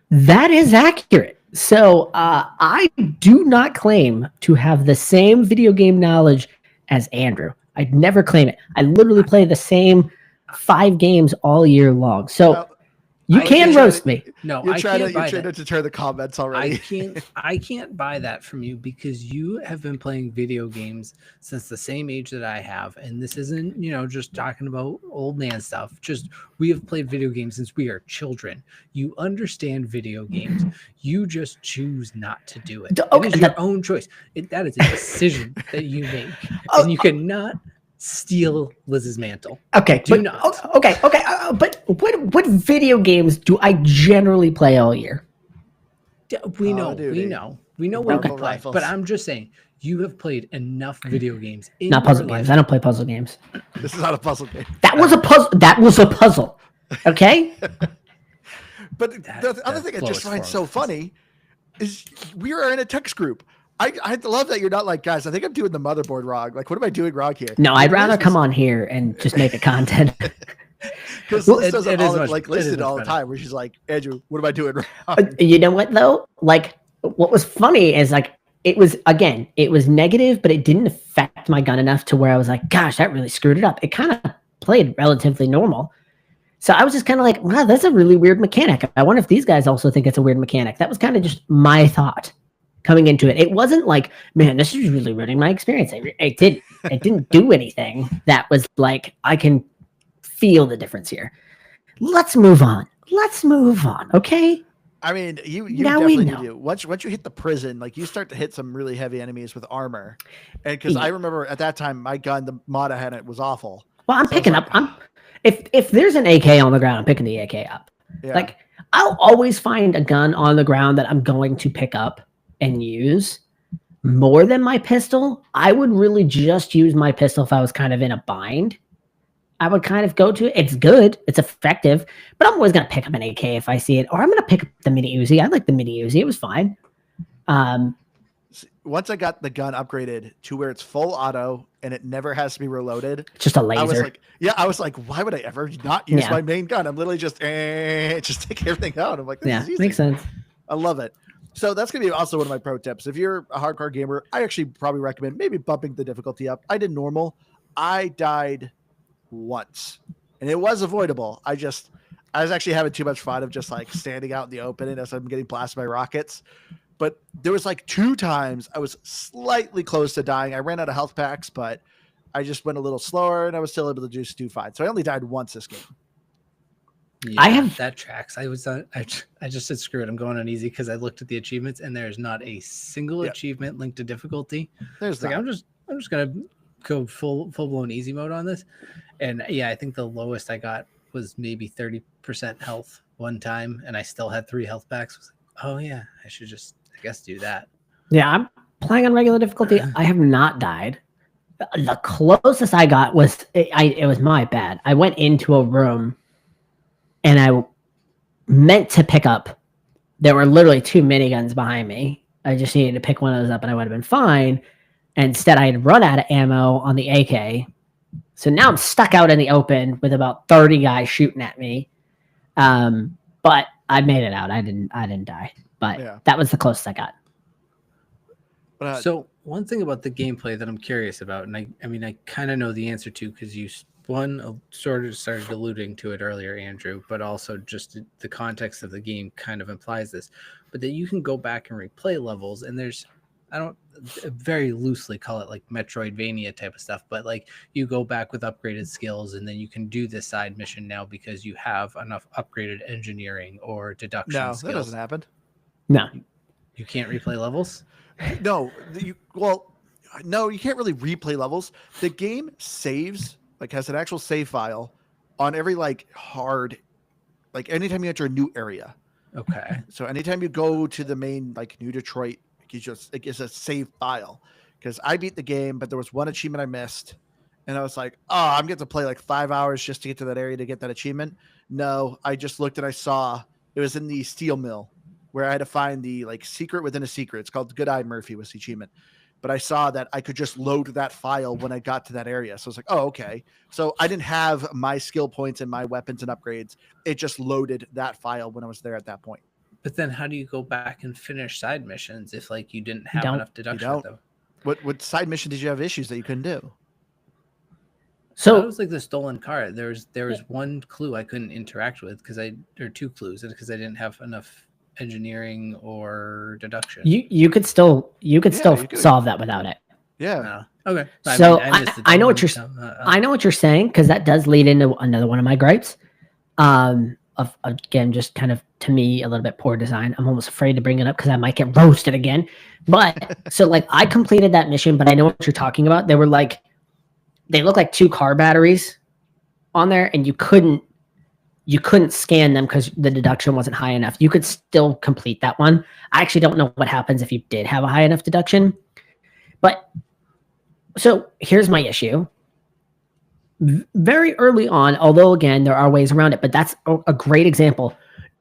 that is accurate. So I do not claim to have the same video game knowledge as Andrew. I'd never claim it. I literally play the same 5 games all year long. So Well, you I can can't- roast me. No, you're I trying can't to buy you're trying that. to deter the comments already. I can't buy that from you because you have been playing video games since the same age that I have, and this isn't just talking about old man stuff. Just we have played video games since we are children. You understand video games. You just choose not to do it. Okay, It is your own choice. That is a decision that you make, and you cannot steal Liz's mantle. Okay, Do but, not. Okay. But what video games do I generally play all year? We Call know, of Duty. we know what Marvel you play. Rifles. But I'm just saying, you have played enough video games in Not puzzle your games. life. I don't play puzzle games. This is not a puzzle game. That was a puzzle. That was a puzzle. Okay. But the other that thing I just lowest find form so of funny is we are in a text group. I love that you're not like, guys, I think I'm doing the motherboard wrong. Like, what am I doing wrong here? No, I'd Like, rather Liz come was- on here and just make a content. Because Well, Liz does it it all is much- like it is listed much all the better. time where she's like, Andrew, what am I doing wrong? You know what though? Like, what was funny is like it was negative, but it didn't affect my gun enough to where I was like, gosh, that really screwed it up. It kind of played relatively normal. So I was just kind of like, wow, that's a really weird mechanic. I wonder if these guys also think it's a weird mechanic. That was kind of just my thought coming into it. It wasn't like, man, this is really ruining my experience. It didn't do anything that was like, I can feel the difference here. Let's move on. Okay. I mean, you Now we definitely know. do. Once you hit the prison, like you start to hit some really heavy enemies with armor. And because I remember at that time, my gun, the mod I had it was awful. Well, I'm So I was picking like, up. If there's an AK on the ground, I'm picking the AK up. Yeah. Like I'll always find a gun on the ground that I'm going to pick up and use more than my pistol. I would really just use my pistol if I was kind of in a bind. I would kind of go to it. It's good, it's effective, but I'm always gonna pick up an AK if I see it, or I'm gonna pick up the mini Uzi. I like the mini Uzi; it was fine. Once I got the gun upgraded to where it's full auto and it never has to be reloaded, Just a I was laser. like, I was like, why would I ever not use Yeah. my main gun? I'm literally just take everything out. I'm like, this Yeah, is easy. makes sense. I love it. So that's gonna be also one of my pro tips. If you're a hardcore gamer, I actually probably recommend maybe bumping the difficulty up. I did normal. I died once, and it was avoidable. I was actually having too much fun of just like standing out in the open and as I'm getting blasted by rockets. But there was like 2 times I was slightly close to dying. I ran out of health packs, but I just went a little slower and I was still able to just do fine. So I only died once this game. Yeah, I have- that tracks. I just said screw it. I'm going on easy because I looked at the achievements and there's not a single Yeah. achievement linked to difficulty. There's It's like that. I'm just gonna go full blown easy mode on this. And yeah, I think the lowest I got was maybe 30% health one time, and I still had 3 health packs. I was like, oh yeah, I should just I guess do that. Yeah, I'm playing on regular difficulty. I have not died. The closest I got was it was my bad. I went into a room and I meant to pick up. There were literally 2 miniguns behind me. I just needed to pick one of those up and I would have been fine. Instead, I had run out of ammo on the AK. So now I'm stuck out in the open with about 30 guys shooting at me. But I made it out. I didn't die. But Yeah. that was the closest I got. But So one thing about the gameplay that I'm curious about, and I mean I kind of know the answer to because you sort of started alluding to it earlier, Andrew, but also just the context of the game kind of implies this, but that you can go back and replay levels, and there's I don't very loosely call it like Metroidvania type of stuff, but like you go back with upgraded skills and then you can do this side mission now because you have enough upgraded engineering or deduction no, skills. that doesn't happen. No. You can't replay levels? No, you can't really replay levels. The game saves, like has an actual save file on every like hard, like anytime you enter a new area. Okay. So anytime you go to the main like New Detroit, it gives a save file. Because I beat the game, but there was one achievement I missed, and I was like, oh, I'm getting to play like 5 hours just to get to that area to get that achievement. No, I just looked and I saw it was in the steel mill. where I had to find the like secret within a secret. It's called Good Eye Murphy was the achievement. But I saw that I could just load that file when I got to that area. So I was like, oh, okay. So I didn't have my skill points and my weapons and upgrades. It just loaded that file when I was there at that point. But then how do you go back and finish side missions if like you didn't have don't. enough deduction with them? What side mission did you have issues that you couldn't do? So So it was like the stolen car. There was one clue I couldn't interact with or two clues because I didn't have enough engineering or deduction. you could still you could. solve that without it. Yeah. No. Okay. So missed the I know what double you're one, I know what you're saying, because that does lead into another one of my gripes. Of again, just kind of to me a little bit poor design. I'm almost afraid to bring it up because I might get roasted again. But so like I completed that mission, but I know what you're talking about. They look like 2 car batteries on there, and you couldn't scan them because the deduction wasn't high enough. You could still complete that one. I actually don't know what happens if you did have a high enough deduction. But so here's my issue. Very early on, although again, there are ways around it, but that's a great example.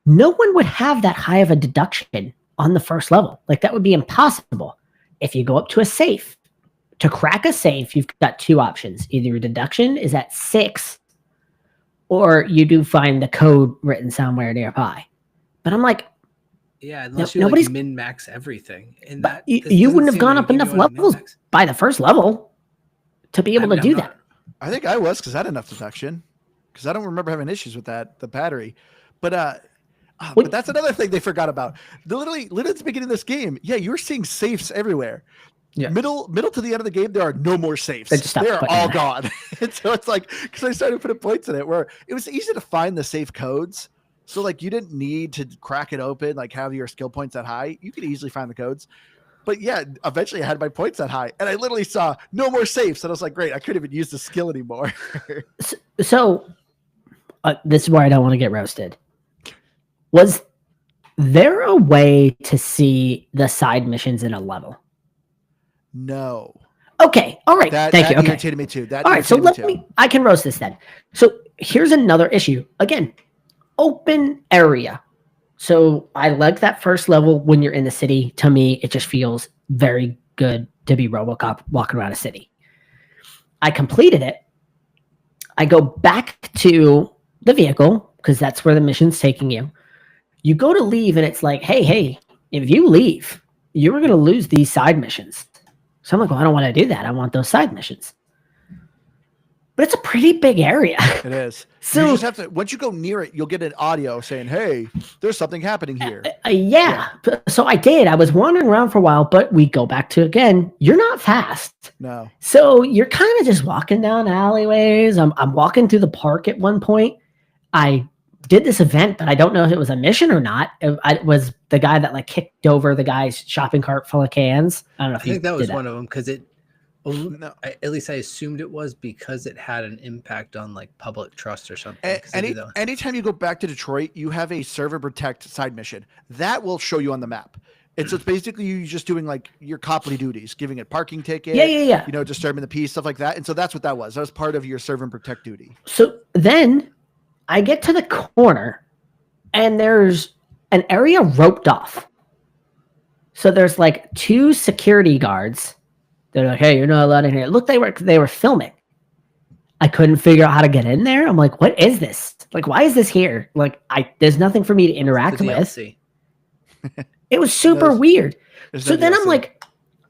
No one would have that high of a deduction on the first level. Like that would be impossible. If you go up to a safe, to crack a safe, you've got 2 options. Either your deduction is at 6, or you do find the code written somewhere nearby. But I'm like, yeah, unless no, you nobody's like min-max everything. And but that you wouldn't have gone up enough levels by the first level to be able to do that. I think I was, because I had enough deduction, because I don't remember having issues with the battery. But but that's another thing they forgot about. Literally at the beginning of this game, yeah, you're seeing safes everywhere. Yeah. Middle to the end of the game, there are no more safes. They're all gone. And so it's like, because I started putting points in it where it was easy to find the safe codes. So like you didn't need to crack it open, like have your skill points that high. You could easily find the codes. But yeah, eventually I had my points that high, and I literally saw no more safes. And I was like, great, I couldn't even use the skill anymore. So this is where I don't want to get roasted. Was there a way to see the side missions in a level? No. Okay. All right. Thank you. That okay. irritated me too. All right. So I can roast this then. So here's another issue. Again, open area. So I like that first level when you're in the city. To me, it just feels very good to be RoboCop walking around a city. I completed it. I go back to the vehicle because that's where the mission's taking you. You go to leave and it's like, hey, if you leave, you're going to lose these side missions. So I'm like, well, I don't want to do that. I want those side missions. But it's a pretty big area. It is. So you just have to, once you go near it, you'll get an audio saying, hey, there's something happening here. Yeah. So I did. I was wandering around for a while, but we go back to, again, you're not fast. No. So you're kind of just walking down alleyways. I'm walking through the park at one point. I did this event, but I don't know if it was a mission or not. It was the guy that like kicked over the guy's shopping cart full of cans. I don't know if I think that was one of them because at least I assumed it was because it had an impact on like public trust or something. Anytime you go back to Detroit, you have a serve and protect side mission that will show you on the map. And so it's basically you just doing like your copley duties, giving it parking ticket, yeah. Disturbing the peace, stuff like that. And so that's what that was. That was part of your serve and protect duty. So then I get to the corner and there's an area roped off. So there's like 2 security guards. They're like, hey, you're not allowed in here. Look, they were filming. I couldn't figure out how to get in there. I'm like, what is this? Like, why is this here? Like, there's nothing for me to interact with. It was super weird. So then I'm like,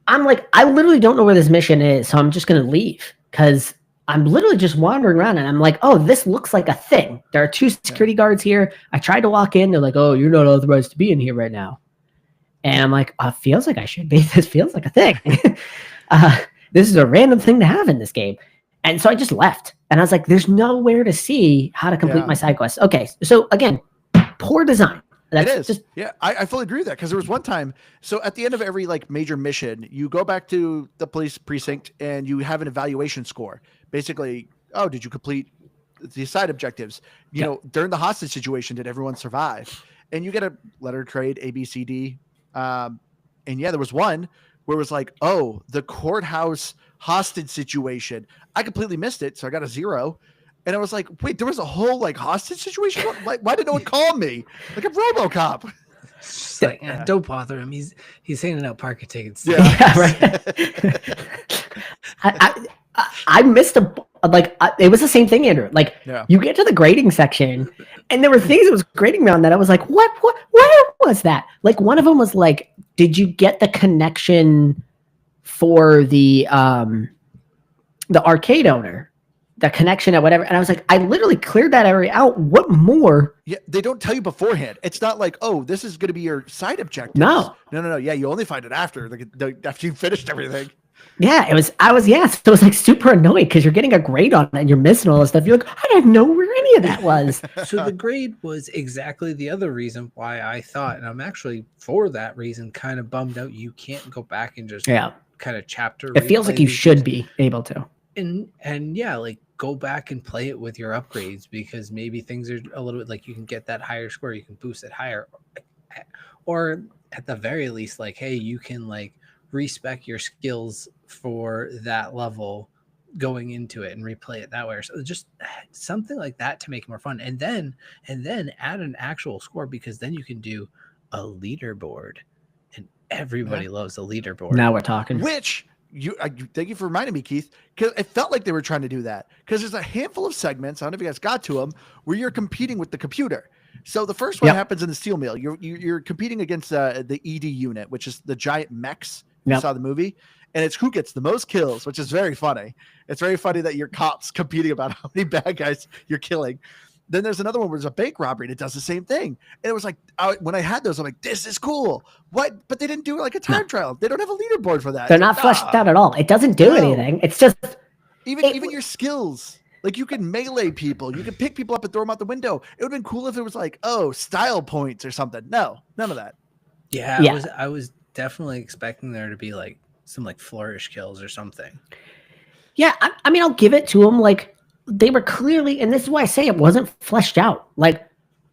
I literally don't know where this mission is. So I'm just going to leave because I'm literally just wandering around and I'm like, oh, this looks like a thing. There are 2 security guards here. I tried to walk in. They're like, oh, you're not authorized to be in here right now. And I'm like, it feels like I should be. This feels like a thing. This is a random thing to have in this game. And so I just left. And I was like, there's nowhere to see how to complete my side quest. Okay. So again, poor design. That's I fully agree with that because there was one time. So at the end of every like major mission, you go back to the police precinct and you have an evaluation score. Basically, did you complete the side objectives? During the hostage situation, did everyone survive? And you get a letter trade A, B, C, D. And there was one where it was like, oh, the courthouse hostage situation. I completely missed it, so I got a 0. And I was like, wait, there was a whole like hostage situation? Why did no one call me? Like a RoboCop. It's just like, don't bother him. He's handing out parking tickets. Yeah, right. I missed it was the same thing, Andrew. Like, you get to the grading section, and there were things that was grading me on that I was like, what? Where was that? Like, one of them was like, did you get the connection for the arcade owner? The connection at whatever, and I was like, I literally cleared that area out. What more? Yeah, they don't tell you beforehand. It's not like, oh, this is going to be your side objective. No. Yeah, you only find it after after you finished everything. Yeah, so it was like super annoying because you're getting a grade on it and you're missing all this stuff. You're like, I didn't know where any of that was. So the grade was exactly the other reason why I thought, and I'm actually for that reason kind of bummed out you can't go back and just kind of chapter. It feels like you should be able to. And yeah, like go back and play it with your upgrades, because maybe things are a little bit like you can get that higher score, you can boost it higher, or at the very least, like, hey, you can like respec your skills for that level going into it and replay it that way, or so just something like that to make it more fun, and then add an actual score, because then you can do a leaderboard, and everybody loves a leaderboard. Now we're talking. Which thank you for reminding me, Keith, because it felt like they were trying to do that, because there's a handful of segments, I don't know if you guys got to them, where you're competing with the computer. So the first one happens in the steel mill. You're competing against the ED unit, which is the giant mechs. You saw the movie, and it's who gets the most kills, which is very funny. It's very funny that your cops competing about how many bad guys you're killing. Then there's another one where there's a bank robbery and it does the same thing. And it was like, when I had those, I'm like, this is cool. What? But they didn't do like a time trial. They don't have a leaderboard for that. They're not fleshed out at all. It doesn't do anything. It's just even your skills. Like, you can melee people. You can pick people up and throw them out the window. It would have been cool if it was like, oh, style points or something. No, none of that. Yeah. I was definitely expecting there to be like some like flourish kills or something. Yeah, I mean, I'll give it to them. Like, they were clearly, and this is why I say it wasn't fleshed out. Like,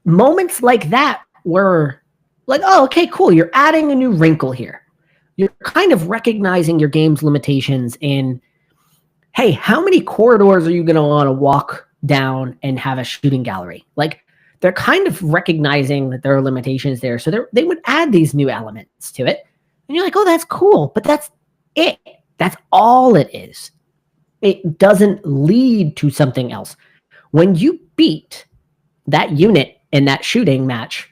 moments like that were like, oh, okay, cool. You're adding a new wrinkle here. You're kind of recognizing your game's limitations and, hey, how many corridors are you going to want to walk down and have a shooting gallery? Like, they're kind of recognizing that there are limitations there. So they would add these new elements to it. And you're like, oh, that's cool. But that's it. That's all it is. It doesn't lead to something else. When you beat that unit in that shooting match,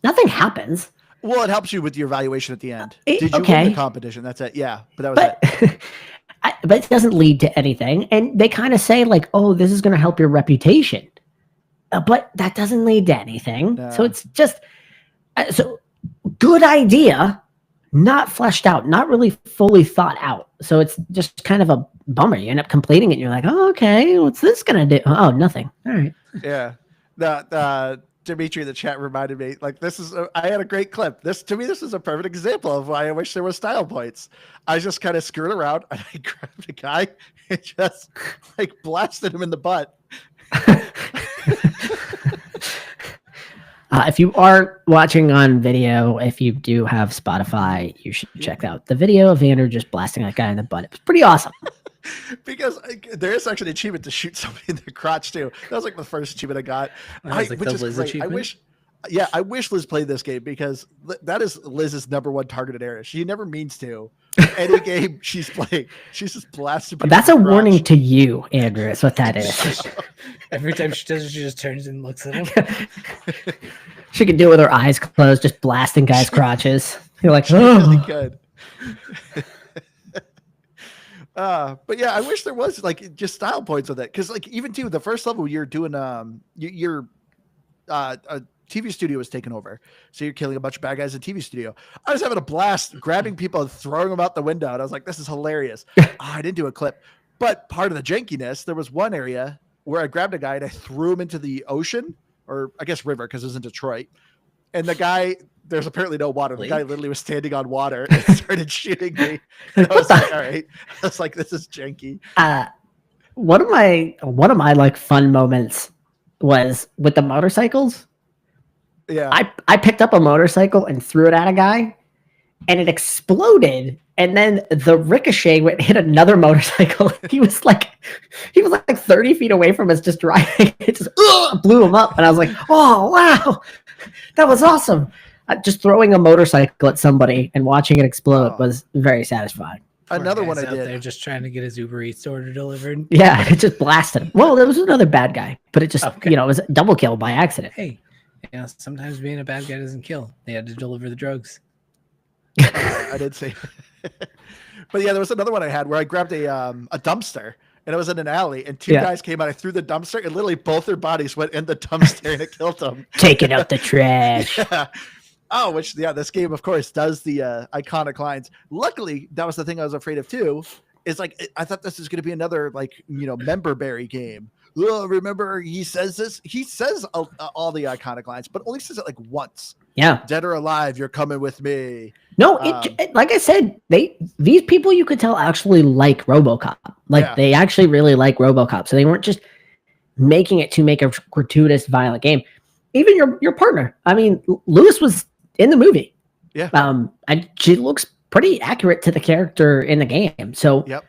nothing happens. Well, it helps you with your evaluation at the end. Did you win the competition? That's it. Yeah, but that was it. But it doesn't lead to anything. And they kind of say like, oh, this is going to help your reputation. But that doesn't lead to anything. No. So it's just good idea, not fleshed out, not really fully thought out. So it's just kind of a bummer. You end up completing it and you're like, oh, okay, what's this going to do? Oh, nothing. All right. Yeah. Dimitri in the chat reminded me, like, I had a great clip. To me, this is a perfect example of why I wish there was style points. I just kind of screwed around and I grabbed a guy and just like blasted him in the butt. If you are watching on video, if you do have Spotify, you should check out the video of Andrew just blasting that guy in the butt. It's pretty awesome. Because there is actually an achievement to shoot somebody in the crotch too. That was like the first achievement I got, which is great. Achievement? I wish Liz played this game, because that is Liz's #1 targeted area. She never means to. Any game she's playing, she's just blasting people. That's a warning to you, Andrew. That's what that is. Every time she does it, she just turns and looks at him. She can do it with her eyes closed, just blasting guys' crotches. You're like, oh, really good. But yeah, I wish there was like just style points with it, because like even too the first level you're doing a TV studio was taken over, so you're killing a bunch of bad guys in a TV studio. I was having a blast grabbing people and throwing them out the window, and I was like, this is hilarious. I didn't do a clip, but part of the jankiness, there was one area where I grabbed a guy and I threw him into the ocean, or I guess river, because it was in Detroit, and the guy, there's apparently no water. The guy literally was standing on water and started shooting me. And I was like, all right. I was like, this is janky. One of my like fun moments was with the motorcycles. Yeah. I picked up a motorcycle and threw it at a guy, and it exploded. And then the ricochet hit another motorcycle. He was like 30 feet away from us, just driving. It just blew him up. And I was like, oh, wow, that was awesome. Just throwing a motorcycle at somebody and watching it explode Oh. was very satisfying. Poor Another one guy's I out did. there just trying to get his Uber Eats order delivered. Yeah, it just blasted him. Well, there was another bad guy, but it just, Okay. it was a double kill by accident. Hey, sometimes being a bad guy doesn't kill. They had to deliver the drugs. I did say. But yeah, there was another one I had where I grabbed a dumpster and it was in an alley and two Yeah. guys came out. I threw the dumpster and literally both their bodies went in the dumpster and it killed them. Taking out the trash. Yeah. Oh, which this game of course does the iconic lines. Luckily, that was the thing I was afraid of too. Is like I thought this was going to be another member berry game. Oh, remember he says this. He says all the iconic lines, but only says it like once. Yeah. Dead or alive, you're coming with me. No, like I said, these people you could tell actually like RoboCop. Like they actually really like RoboCop. So they weren't just making it to make a gratuitous, violent game. Even your partner. I mean, Lewis was in the movie. Yeah. And she looks pretty accurate to the character in the game. So Yep.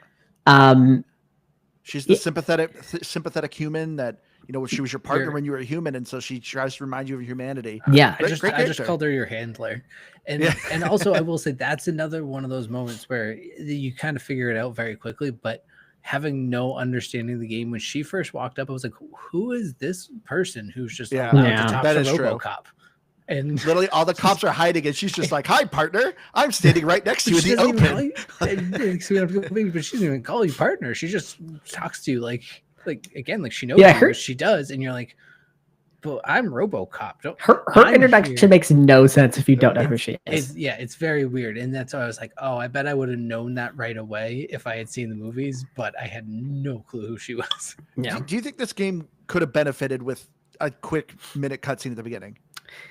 She's the sympathetic human that she was your partner when you were a human, and so she tries to remind you of humanity. Yeah. I just called her your handler. And also I will say that's another one of those moments where you kind of figure it out very quickly, but having no understanding of the game, when she first walked up, I was like, who is this person who's just allowed to talk to RoboCop? And literally all the cops are hiding and she's just like, hi partner, I'm standing right next to you in the open. But she doesn't even call you partner. She just talks to you like she knows what she does, and you're like, but I'm RoboCop. Her introduction makes no sense if you don't know who she is. It's very weird, and that's why I was like, oh, I bet I would have known that right away if I had seen the movies, but I had no clue who she was. Yeah. Do you think this game could have benefited with a quick minute cutscene at the beginning,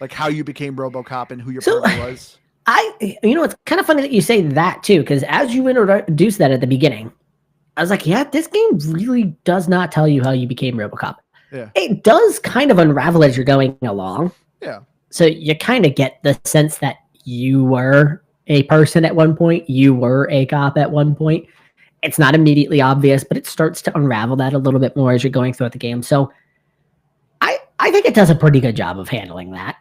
like how you became RoboCop and who your partner was? It's kind of funny that you say that too, because as you introduce that at the beginning, I was like, yeah, this game really does not tell you how you became RoboCop. Yeah. It does kind of unravel as you're going along. Yeah. So you kind of get the sense that you were a person at one point, you were a cop at one point. It's not immediately obvious, but it starts to unravel that a little bit more as you're going throughout the game. So I think it does a pretty good job of handling that.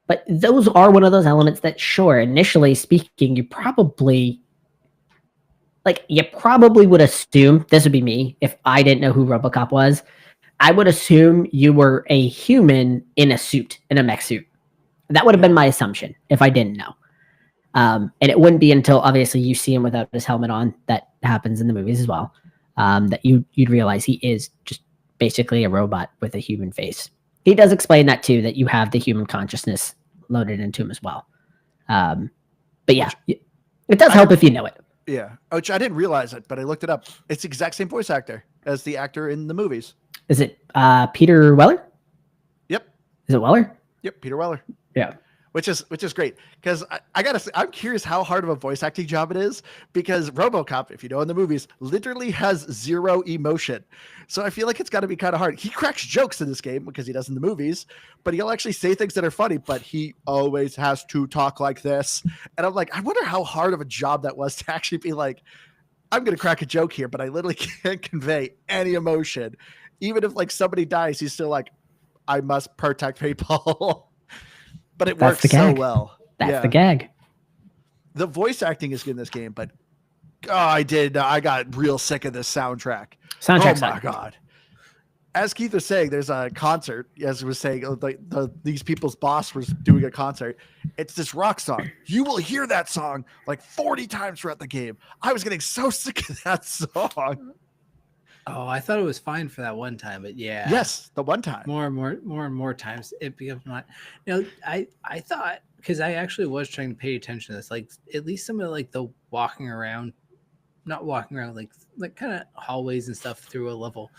But those are one of those elements that, sure, initially speaking, you probably would assume, this would be me, if I didn't know who RoboCop was, I would assume you were a human in a suit, in a mech suit. That would have been my assumption if I didn't know. And it wouldn't be until, obviously, you see him without his helmet on, that happens in the movies as well, that you'd realize he is just basically a robot with a human face. He does explain that, too, that you have the human consciousness loaded into him as well. But yeah, it does help if you know it. Yeah, which I didn't realize it, but I looked it up. It's the exact same voice actor as the actor in the movies. Is it Peter Weller? Yep. Is it Weller? Yep, Peter Weller. Yeah. Which is great, because I gotta say, I'm curious how hard of a voice acting job it is, because RoboCop, if you know in the movies, literally has zero emotion. So I feel like it's got to be kind of hard. He cracks jokes in this game because he does in the movies, but he'll actually say things that are funny, but he always has to talk like this. And I'm like, I wonder how hard of a job that was to actually be like, I'm going to crack a joke here, but I literally can't convey any emotion. Even if like somebody dies, he's still like, I must protect people. But it works so well. That's the gag. The voice acting is good in this game, but I got real sick of this soundtrack. Oh my God. As Keith was saying, there's a concert, as was saying, like these people's boss was doing a concert. It's this rock song. You will hear that song like 40 times throughout the game. I was getting so sick of that song. Oh, I thought it was fine for that one time, but yeah. Yes, the one time. More and more times it becomes not. I thought, because I actually was trying to pay attention to this, like at least some of like the walking around, not walking around, like kind of hallways and stuff through a level.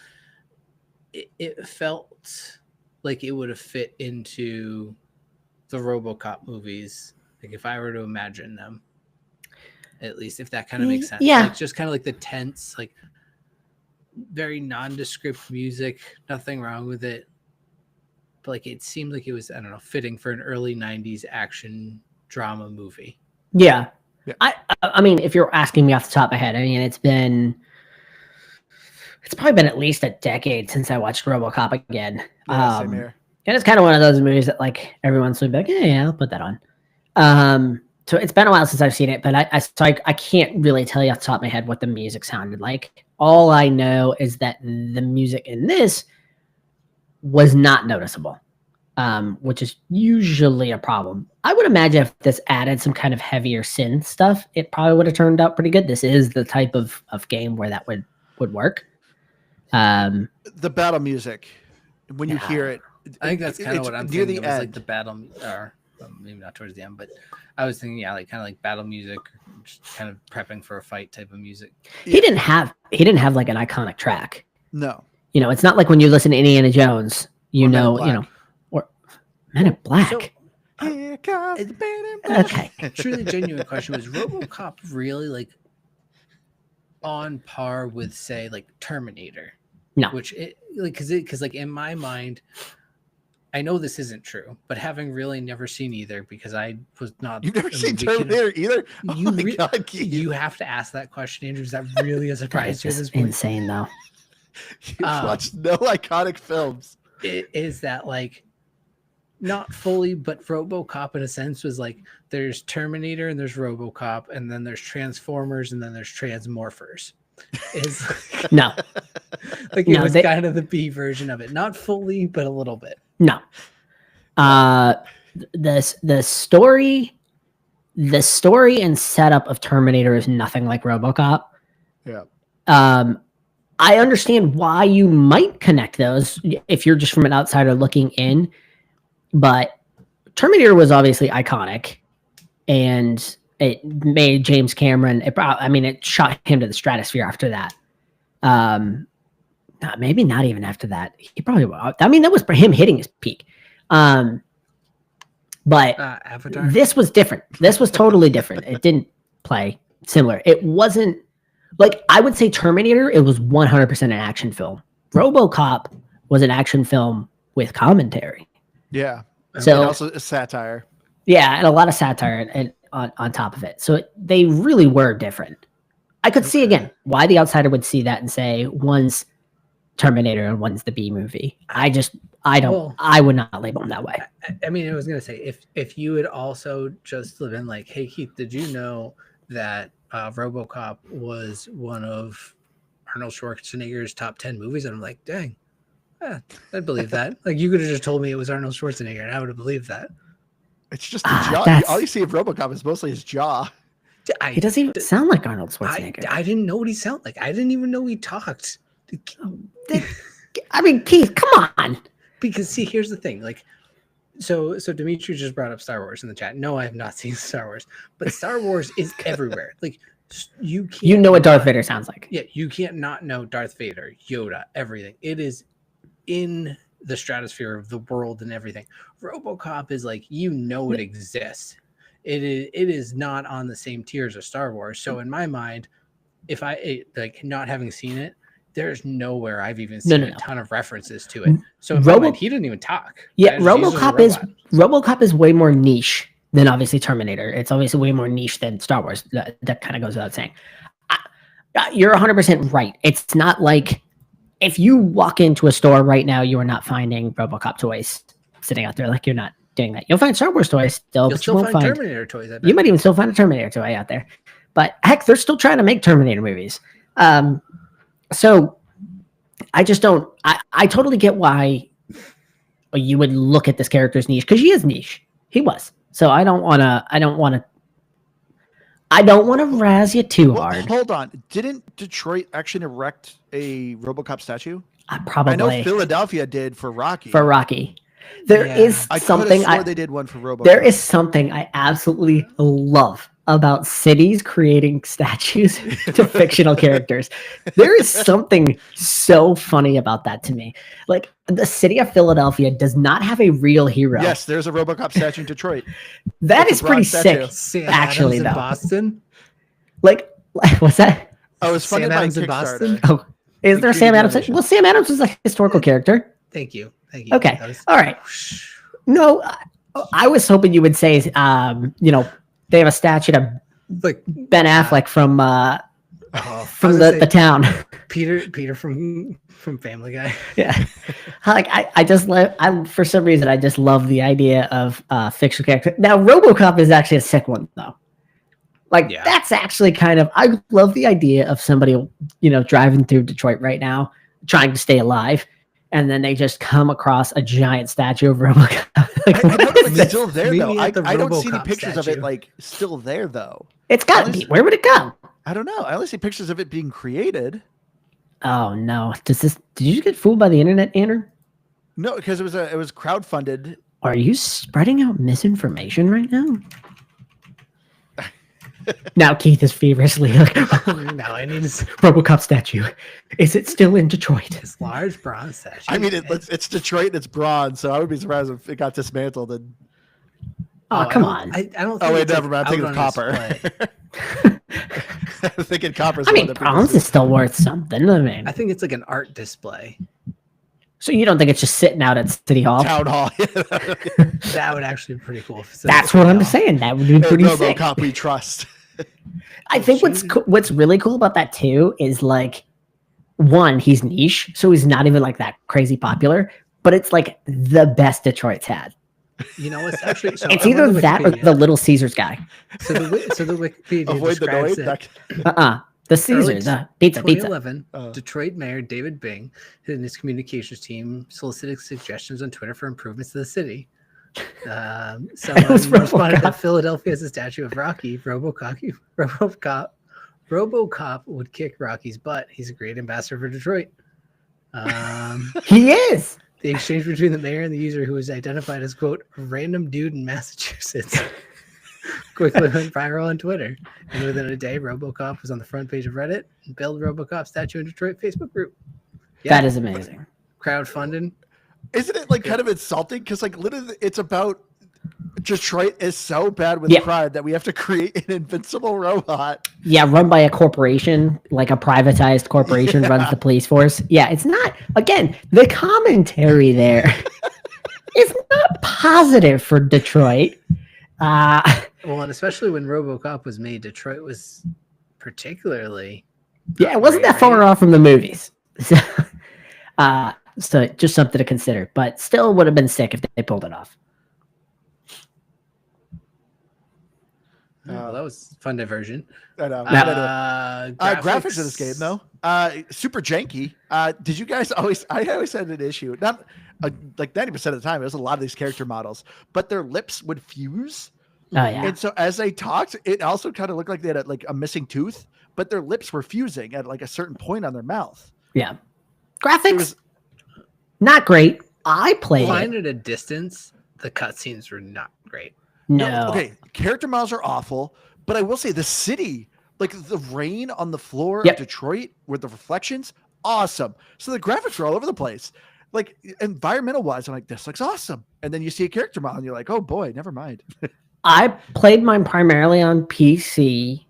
It felt like it would have fit into the RoboCop movies, like if I were to imagine them, at least, if that kind of makes sense. Yeah, like just kind of like the tense, like very nondescript music, nothing wrong with it, but like it seemed like it was, I don't know, fitting for an early 90s action drama movie. Yeah. I mean, if you're asking me off the top of my head, I mean, it's probably been at least a decade since I watched RoboCop again. Yeah, same here. And it's kind of one of those movies that like every once in a while, like, yeah, I'll put that on. So it's been a while since I've seen it, but I can't really tell you off the top of my head what the music sounded like. All I know is that the music in this was not noticeable, which is usually a problem. I would imagine if this added some kind of heavier synth stuff, it probably would have turned out pretty good. This is the type of game where that would work. The battle music, when you hear it, I think that's kind of what I'm near thinking. the It was end. like the battle, or maybe not towards the end, but I was thinking, yeah, like kind of like battle music, just kind of prepping for a fight type of music. He didn't have like an iconic track. No, You know, it's not like when you listen to Indiana Jones, Or Men in or Men in Black. So, here comes the band in black. Okay. truly genuine question was RoboCop really like on par with say like Terminator? No. Which it like because like in my mind, I know this isn't true, but having really never seen either because I was not. You've never a seen movie kid. Terminator either? Oh You my re- God, Keith. You have to ask that question, Andrew. Is that really a That surprise is to you at this just point? insane, though. You've watched no iconic films. It is that like not fully, but RoboCop in a sense was like there's Terminator and there's RoboCop, and then there's Transformers and then there's Transmorphers. Is No, like it No, was they- kind of the B version of it, not fully, but a little bit. no. The story and setup of Terminator is nothing like RoboCop. Yeah. I understand why you might connect those if you're just from an outsider looking in, but Terminator was obviously iconic, and it made James Cameron. It shot him to the stratosphere after that. Maybe not even after that. He probably. That was for him hitting his peak. But Avatar. this was different. This was totally different. It didn't play similar. It wasn't like I would say Terminator. It was 100% an action film. RoboCop was an action film with commentary. Yeah. So And also a satire. yeah, and a lot of satire and on top of it. So they really were different. I could see again why the outsider would see that and say one's Terminator and one's the B movie. I would not label them that way. I mean, I was gonna say if you had also just been like, "Hey Keith, did you know that RoboCop was one of Arnold Schwarzenegger's top 10 movies?" And I'm like, "Dang, yeah, I'd believe that." Like you could have just told me it was Arnold Schwarzenegger, and I would have believed that. It's just the jaw. that's- All you see of RoboCop is mostly his jaw. He doesn't even sound like Arnold Schwarzenegger. I didn't know what he sounded like. I didn't even know he talked. Keith, come on. Because see, here's the thing. Like, so Dimitri just brought up Star Wars in the chat. No, I have not seen Star Wars, but Star Wars is everywhere. Like, you can't. You know what Darth Vader sounds like. Yeah, you can't not know Darth Vader, Yoda, everything. It is in the stratosphere of the world and everything. RoboCop is like it exists. It is not on the same tiers as Star Wars. So in my mind, if like not having seen it, there's nowhere I've even seen a ton of references to it. So in my mind, he didn't even talk. Yeah, He's just a RoboCop is way more niche than obviously Terminator. It's obviously way more niche than Star Wars. That kind of goes without saying. You're 100% right. It's not like if you walk into a store right now, you are not finding RoboCop toys sitting out there. Like you're not doing that. You'll find Star Wars toys still, You'll but still you won't find find Terminator toys. You might even still find a Terminator toy out there. But heck, they're still trying to make Terminator movies. So I just don't. I totally get why you would look at this character's niche because she is niche. He was. So I don't want to razz you too hard. Hold on. Didn't Detroit actually erect a RoboCop statue? Probably. I know Philadelphia did for Rocky. There is I something they did one for RoboCop. There is something I absolutely love about cities creating statues to fictional characters. There is something so funny about that to me. Like the city of Philadelphia does not have a real hero. Yes, there's a RoboCop statue in Detroit. That It's is a pretty bronze statue. sick. Sam Actually, Adams in though. Boston. Like, what's that? Oh, it's funded Sam by Adams in Kickstarter. Boston? Oh, is there Like Sam 3D Adams? animation. Well, Sam Adams is a historical character. Thank you. Okay. That was- All right. No, I was hoping you would say, they have a statue to Like Ben Affleck from Oh, from the town. Peter from Family Guy. Yeah, like I just love. I for some reason I just love the idea of fictional character. Now, RoboCop is actually a sick one though. Like Yeah. that's actually kind of. I love the idea of somebody driving through Detroit right now, trying to stay alive, and then they just come across a giant statue of RoboCop. Like, I know what is it's this? still there though. Meet me at the I don't see any RoboCop pictures of it statue. like still there though. It's got to be. Where would it go? I don't know. I only see pictures of it being created. Oh no! Did you just get fooled by the internet, Andrew? No, because it was crowdfunded. Are you spreading out misinformation right now? Now Keith is feverishly like, Now I need this RoboCop statue. Is it still in Detroit? large bronze statue. I mean, it's Detroit and it's bronze, so I would be surprised if it got dismantled. And Oh, come on. I don't. oh think wait, it's, never mind. I'm thinking out of on copper. display. I was thinking copper's. I the one mean, that people bronze see. is still worth something. I mean, I think it's like an art display. so you don't think it's just sitting out at City Hall? Town hall. That would actually be pretty cool. That's what I'm saying. That would be pretty sick. RoboCop we trust. I think what's really cool about that too is like, one, he's niche, so he's not even like that crazy popular, but it's like the best Detroit's had. You know, it's actually. So It's I went either to that or Wikipedia. the Little Caesars guy. So the Wikipedia Avoid the describes noise. it. The Caesars, pizza. 2011, Oh. Detroit Mayor David Bing and his communications team solicited suggestions on Twitter for improvements to the city. Someone was responded RoboCop. that Philadelphia has a statue of Rocky. RoboCop would kick Rocky's butt. He's a great ambassador for Detroit. He is. The exchange between the mayor and the user, who was identified as, quote, a random dude in Massachusetts, quickly went viral on Twitter. And within a day, RoboCop was on the front page of Reddit and build RoboCop statue in Detroit Facebook group. That is amazing. Crowdfunding. Isn't it like kind of insulting? Because like literally, it's about Detroit is so bad with Yeah. crime that we have to create an invincible robot. Yeah, run by a corporation, like a privatized corporation runs the police force. Yeah, it's not, again, the commentary there is not positive for Detroit. Well, and especially when RoboCop was made, Detroit was particularly. Yeah, it wasn't that far off from the movies. So just something to consider, but still would have been sick if they pulled it off. Well, that was fun diversion. I know. Graphics Graphics in this game though, super janky. Did you guys always? I always had an issue. Not like 90% of the time, it was a lot of these character models, but their lips would fuse. Oh yeah, And so as they talked, it also kind of looked like they had like a missing tooth, but their lips were fusing at like a certain point on their mouth. yeah. Graphics, It was not great. I played Fine it. at a distance, the cutscenes were not great. No. okay. Character models are awful, but I will say the city, like the rain on the floor Yep. of Detroit with the reflections, awesome. So the graphics were all over the place. Like environmental wise, I'm like, this looks awesome. And then you see a character model and you're like, oh boy, never mind. I played mine primarily on PC.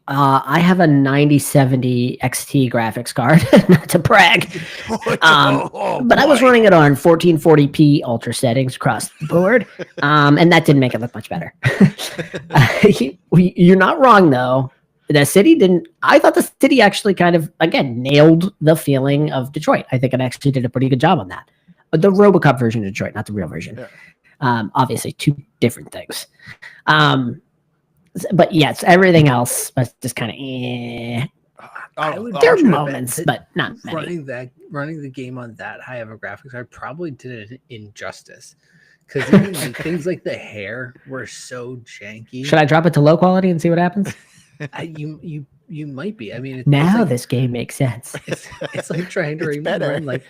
I have a 9070 XT graphics card, not to brag. Oh, But I was boy. running it on 1440p ultra settings across the board, and that didn't make it look much better. You're not wrong, though. The city didn't. I thought the city actually kind of, again, nailed the feeling of Detroit. I think it actually did a pretty good job on that. But the RoboCop version of Detroit, not the real version. Yeah. Obviously, two different things. But yes, everything else was just kind of I would there are venture to bet moments, that but not many. running the game on that high of a graphics card probably did it injustice. Because even like, things like the hair were so janky. Should I drop it to low quality and see what happens? You might be. I mean, Now like, this game makes sense. it's like trying to It's better. run like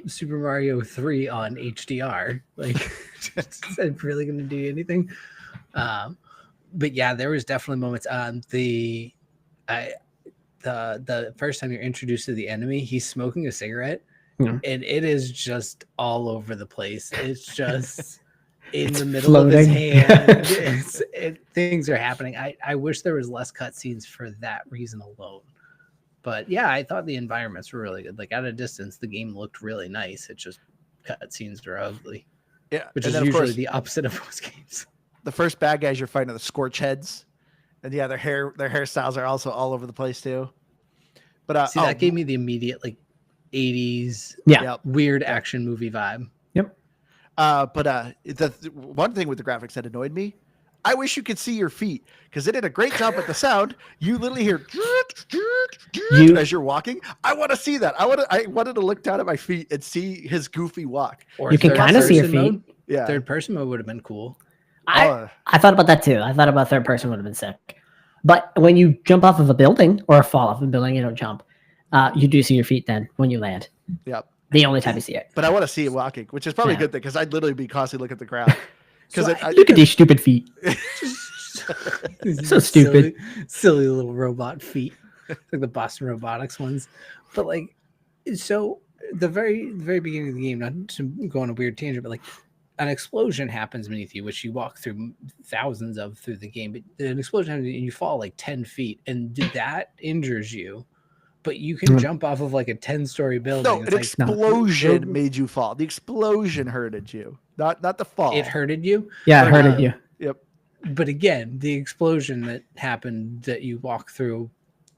Super Mario 3 on HDR. Like, is that really going to do anything? But yeah, there was definitely moments. The first time you're introduced to the enemy, he's smoking a cigarette, Yeah. and it is just all over the place. It's just in It's the middle of his floating. hand. Things are happening. I wish there was less cutscenes for that reason alone. But yeah, I thought the environments were really good. Like at a distance, the game looked really nice. It's just cutscenes are ugly, Yeah. which And is then, of usually course, the opposite of most games. the first bad guys you're fighting are the Scorch Heads. And yeah, their hairstyles are also all over the place too. But See, that gave me the immediate like 80s Yeah. weird action movie vibe. Yep. The one thing with the graphics that annoyed me, I wish you could see your feet because they did a great job with the sound. You literally hear as you're walking. I want to see that. I wanted to look down at my feet and see his goofy walk. Or You can kind of see your third-person feet. mode. Yeah. Third person mode would have been cool. I thought about that too. I thought about third person would have been sick. But when you jump off of a building or fall off of a building, you don't jump. You do see your feet then when you land. Yep. The only time you see it. But I want to see it walking, which is probably a good thing because I'd literally be constantly looking at the ground. Because Look at these stupid feet. So stupid. Silly little robot feet, like the Boston Robotics ones. But like, so the very beginning of the game, not to go on a weird tangent, but like an explosion happens beneath you, which you walk through thousands of through the game. But an explosion happens and you fall like 10 feet, and that injures you. But you can jump off of like a 10-story building. No, it's an like, explosion made you fall. The explosion hurted you, not the fall. It hurted you. Yeah, it hurted you. Yep. But again, the explosion that happened that you walk through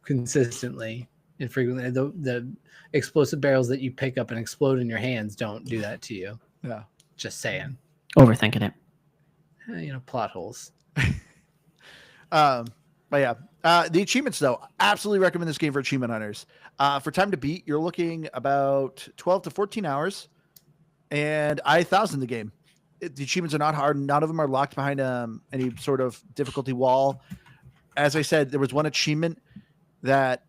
consistently and frequently, the explosive barrels that you pick up and explode in your hands don't do that to you. Yeah. Just saying. Overthinking it. Plot holes. But yeah, the achievements though, absolutely recommend this game for achievement hunters. For time to beat, you're looking about 12 to 14 hours, and I 1,000 the game. The achievements are not hard. None of them are locked behind any sort of difficulty wall. As I said, there was one achievement that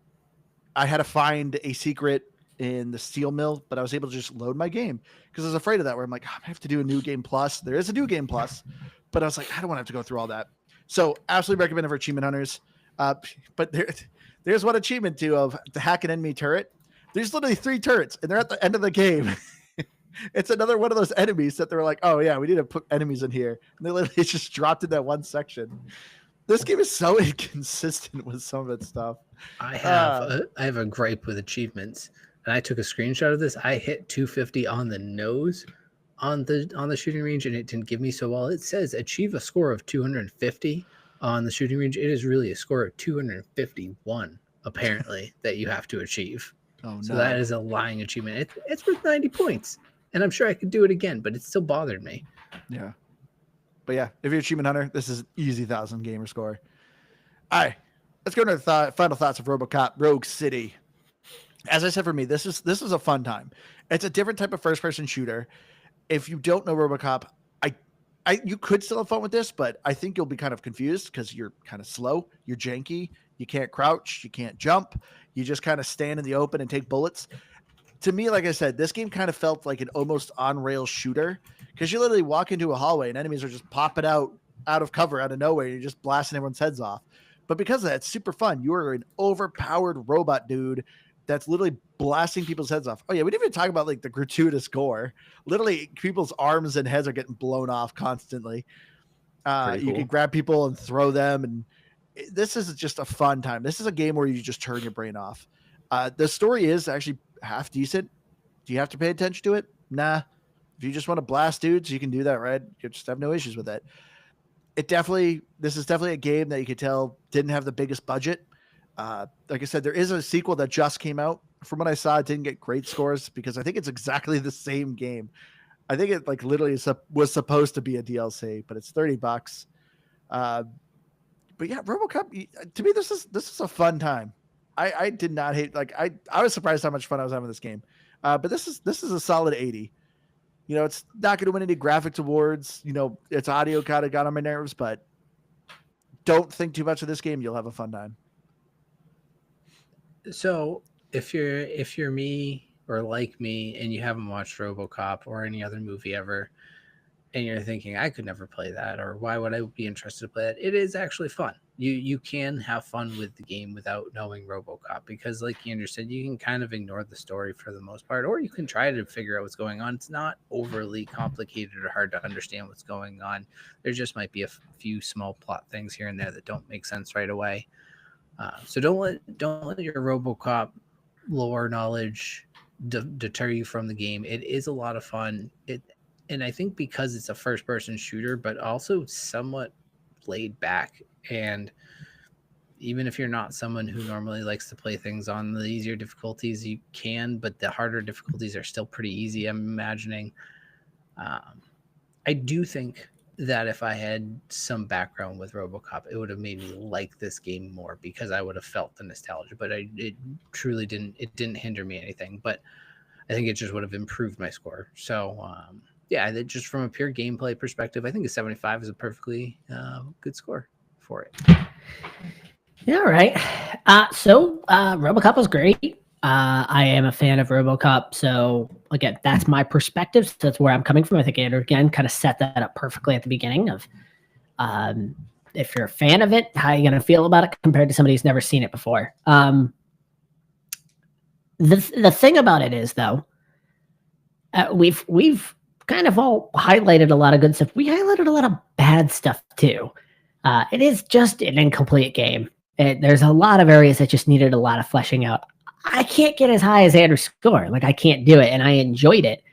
I had to find a secret in the steel mill, but I was able to just load my game because I was afraid of that. Where I'm like, I have to do a new game plus. There is a new game plus, but I was like, I don't want to have to go through all that. So absolutely recommend it for achievement hunters. But there's one achievement too of the hack an enemy turret. There's literally 3 turrets and they're at the end of the game. It's another one of those enemies that they're like, oh yeah, we need to put enemies in here. And they literally just dropped in that one section. This game is so inconsistent with some of its stuff. I have a gripe with achievements, and I took a screenshot of this. I hit 250 on the nose on the shooting range, and it didn't give me. So while it says achieve a score of 250 on the shooting range, it is really a score of 251 apparently that you have to achieve. Oh, so no. that is a lying achievement. It's worth 90 points, and I'm sure I could do it again, but it still bothered me. Yeah. But yeah, if you're achievement hunter, this is an easy 1,000 gamer score. All right, let's go into the final thoughts of RoboCop Rogue City. As I said, for me, this is a fun time. It's a different type of first-person shooter. If you don't know RoboCop, you could still have fun with this, but I think you'll be kind of confused because you're kind of slow, you're janky, you can't crouch, you can't jump, you just kind of stand in the open and take bullets. To me, like I said, this game kind of felt like an almost on-rail shooter because you literally walk into a hallway and enemies are just popping out of cover, out of nowhere. You're just blasting everyone's heads off. But because of that, it's super fun. You are an overpowered robot dude that's literally blasting people's heads off. Oh yeah, we didn't even talk about like the gratuitous gore. Literally, people's arms and heads are getting blown off constantly. Cool. You can grab people and throw them, and this is just a fun time. This is a game where you just turn your brain off. The story is actually half decent. Do you have to pay attention to it? Nah. If you just want to blast dudes, you can do that, right? You just have no issues with it. This is definitely a game that you could tell didn't have the biggest budget. Like I said, there is a sequel that just came out. From what I saw, it didn't get great scores because I think it's exactly the same game. I think it like literally was supposed to be a DLC, but it's $30. But yeah, RoboCop, to me, this is a fun time. I did not hate, like I was surprised how much fun I was having with this game. But this is a solid 80. You know, it's not going to win any graphics awards. You know, its audio kind of got on my nerves, but don't think too much of this game. You'll have a fun time. So if you're me or like me and you haven't watched RoboCop or any other movie ever, and you're thinking I could never play that, or why would I be interested to play it? It is actually fun. You can have fun with the game without knowing RoboCop because, like Andrew said, you can kind of ignore the story for the most part, or you can try to figure out what's going on. It's not overly complicated or hard to understand what's going on. There just might be a few small plot things here and there that don't make sense right away. So don't let your RoboCop lore knowledge deter you from the game. It is a lot of fun. And I think because it's a first-person shooter, but also somewhat laid back, and even if you're not someone who normally likes to play things on the easier difficulties, you can, but the harder difficulties are still pretty easy, I'm imagining. I do think that if I had some background with RoboCop, it would have made me like this game more because I would have felt the nostalgia. But it truly didn't. It didn't hinder me anything. But I think it just would have improved my score. So yeah, just from a pure gameplay perspective, I think a 75 is a perfectly good score for it. Yeah, all right. So RoboCop was great. I am a fan of RoboCop, so again, that's my perspective. So that's where I'm coming from. I think Andrew again kind of set that up perfectly at the beginning of if you're a fan of it, how are you going to feel about it compared to somebody who's never seen it before. The thing about it is though, we've kind of all highlighted a lot of good stuff. We highlighted a lot of bad stuff too. It is just an incomplete game. There's a lot of areas that just needed a lot of fleshing out. I can't get as high as Andrew's score. Like, I can't do it, and I enjoyed it.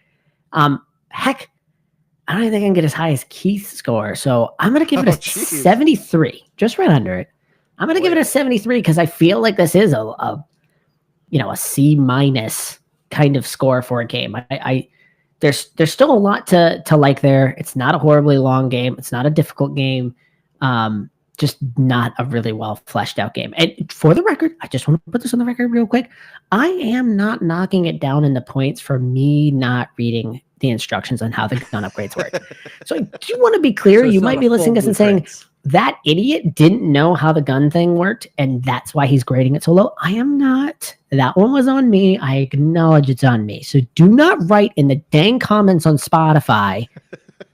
Heck, I don't even think I can get as high as Keith's score. So I'm going to give it a 73, just right under it. I'm going to give it a 73 because I feel like this is a C- kind of score for a game. There's still a lot to like there. It's not a horribly long game. It's not a difficult game. Just not a really well fleshed out game. And for the record, I just want to put this on the record real quick. I am not knocking it down in the points for me not reading the instructions on how the gun upgrades work. So I do want to be clear. So you might be listening to this and saying, that idiot didn't know how the gun thing worked, and that's why he's grading it so low. I am not. That one was on me. I acknowledge it's on me. So do not write in the dang comments on Spotify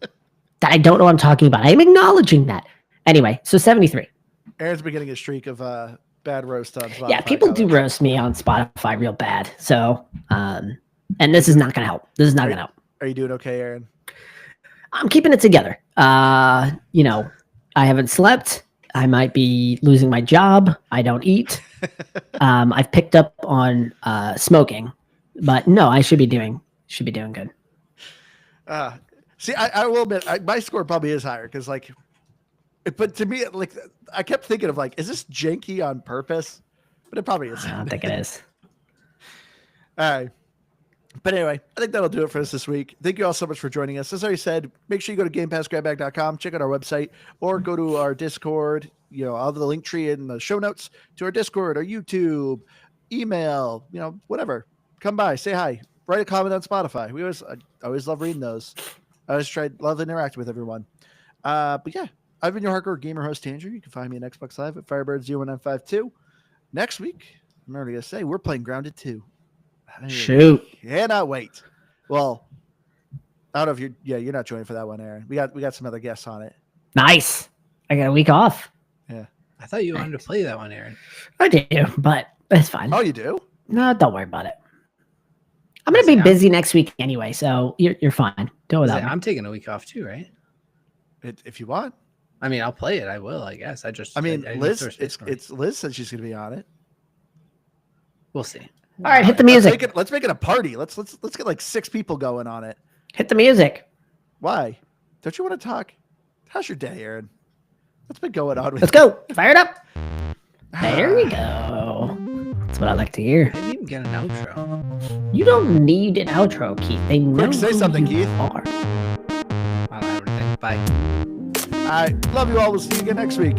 that I don't know what I'm talking about. I am acknowledging that. Anyway, so 73. Aaron's beginning a streak of bad roast on Spotify. Yeah, people do roast me on Spotify real bad. So, and this is not going to help. This is not going to help. Are you doing okay, Aaron? I'm keeping it together. I haven't slept. I might be losing my job. I don't eat. I've picked up on smoking, but no, I should be doing good. See, I will admit, my score probably is higher because but to me, I kept thinking of is this janky on purpose? But it probably is. I don't think it is. All right. But anyway, I think that'll do it for us this week. Thank you all so much for joining us. As I said, make sure you go to GamePassGrabBag.com, check out our website, or go to our Discord. I'll have the link tree in the show notes to our Discord, our YouTube, email, whatever. Come by, say hi, write a comment on Spotify. I always love reading those. I always love to interact with everyone. But yeah. I've been your hardcore gamer host, Andrew. You can find me on Xbox Live at Firebird01952. Next week, I'm already going to say, we're playing Grounded 2. Shoot. Cannot wait. Well, I don't know if you're not joining for that one, Aaron. We got some other guests on it. Nice. I got a week off. Yeah. I thought you wanted to play that one, Aaron. I do, but it's fine. Oh, you do? No, don't worry about it. I'm going to be busy next week anyway, so you're fine. Go with that. I'm taking a week off too, right? If you want. I mean, I'll play it. I will, I guess. Liz, it's Liz said she's going to be on it. We'll see. All right, hit the music. Let's make it a party. Let's get 6 people going on it. Hit the music. Why? Don't you want to talk? How's your day, Aaron? What's been going on with Let's go. Fire it up. There we go. That's what I like to hear. I didn't even get an outro. You don't need an outro, Keith. They know. Quick, say something, Keith. Are. I don't have anything. Bye. All right. Love you all. We'll see you again next week.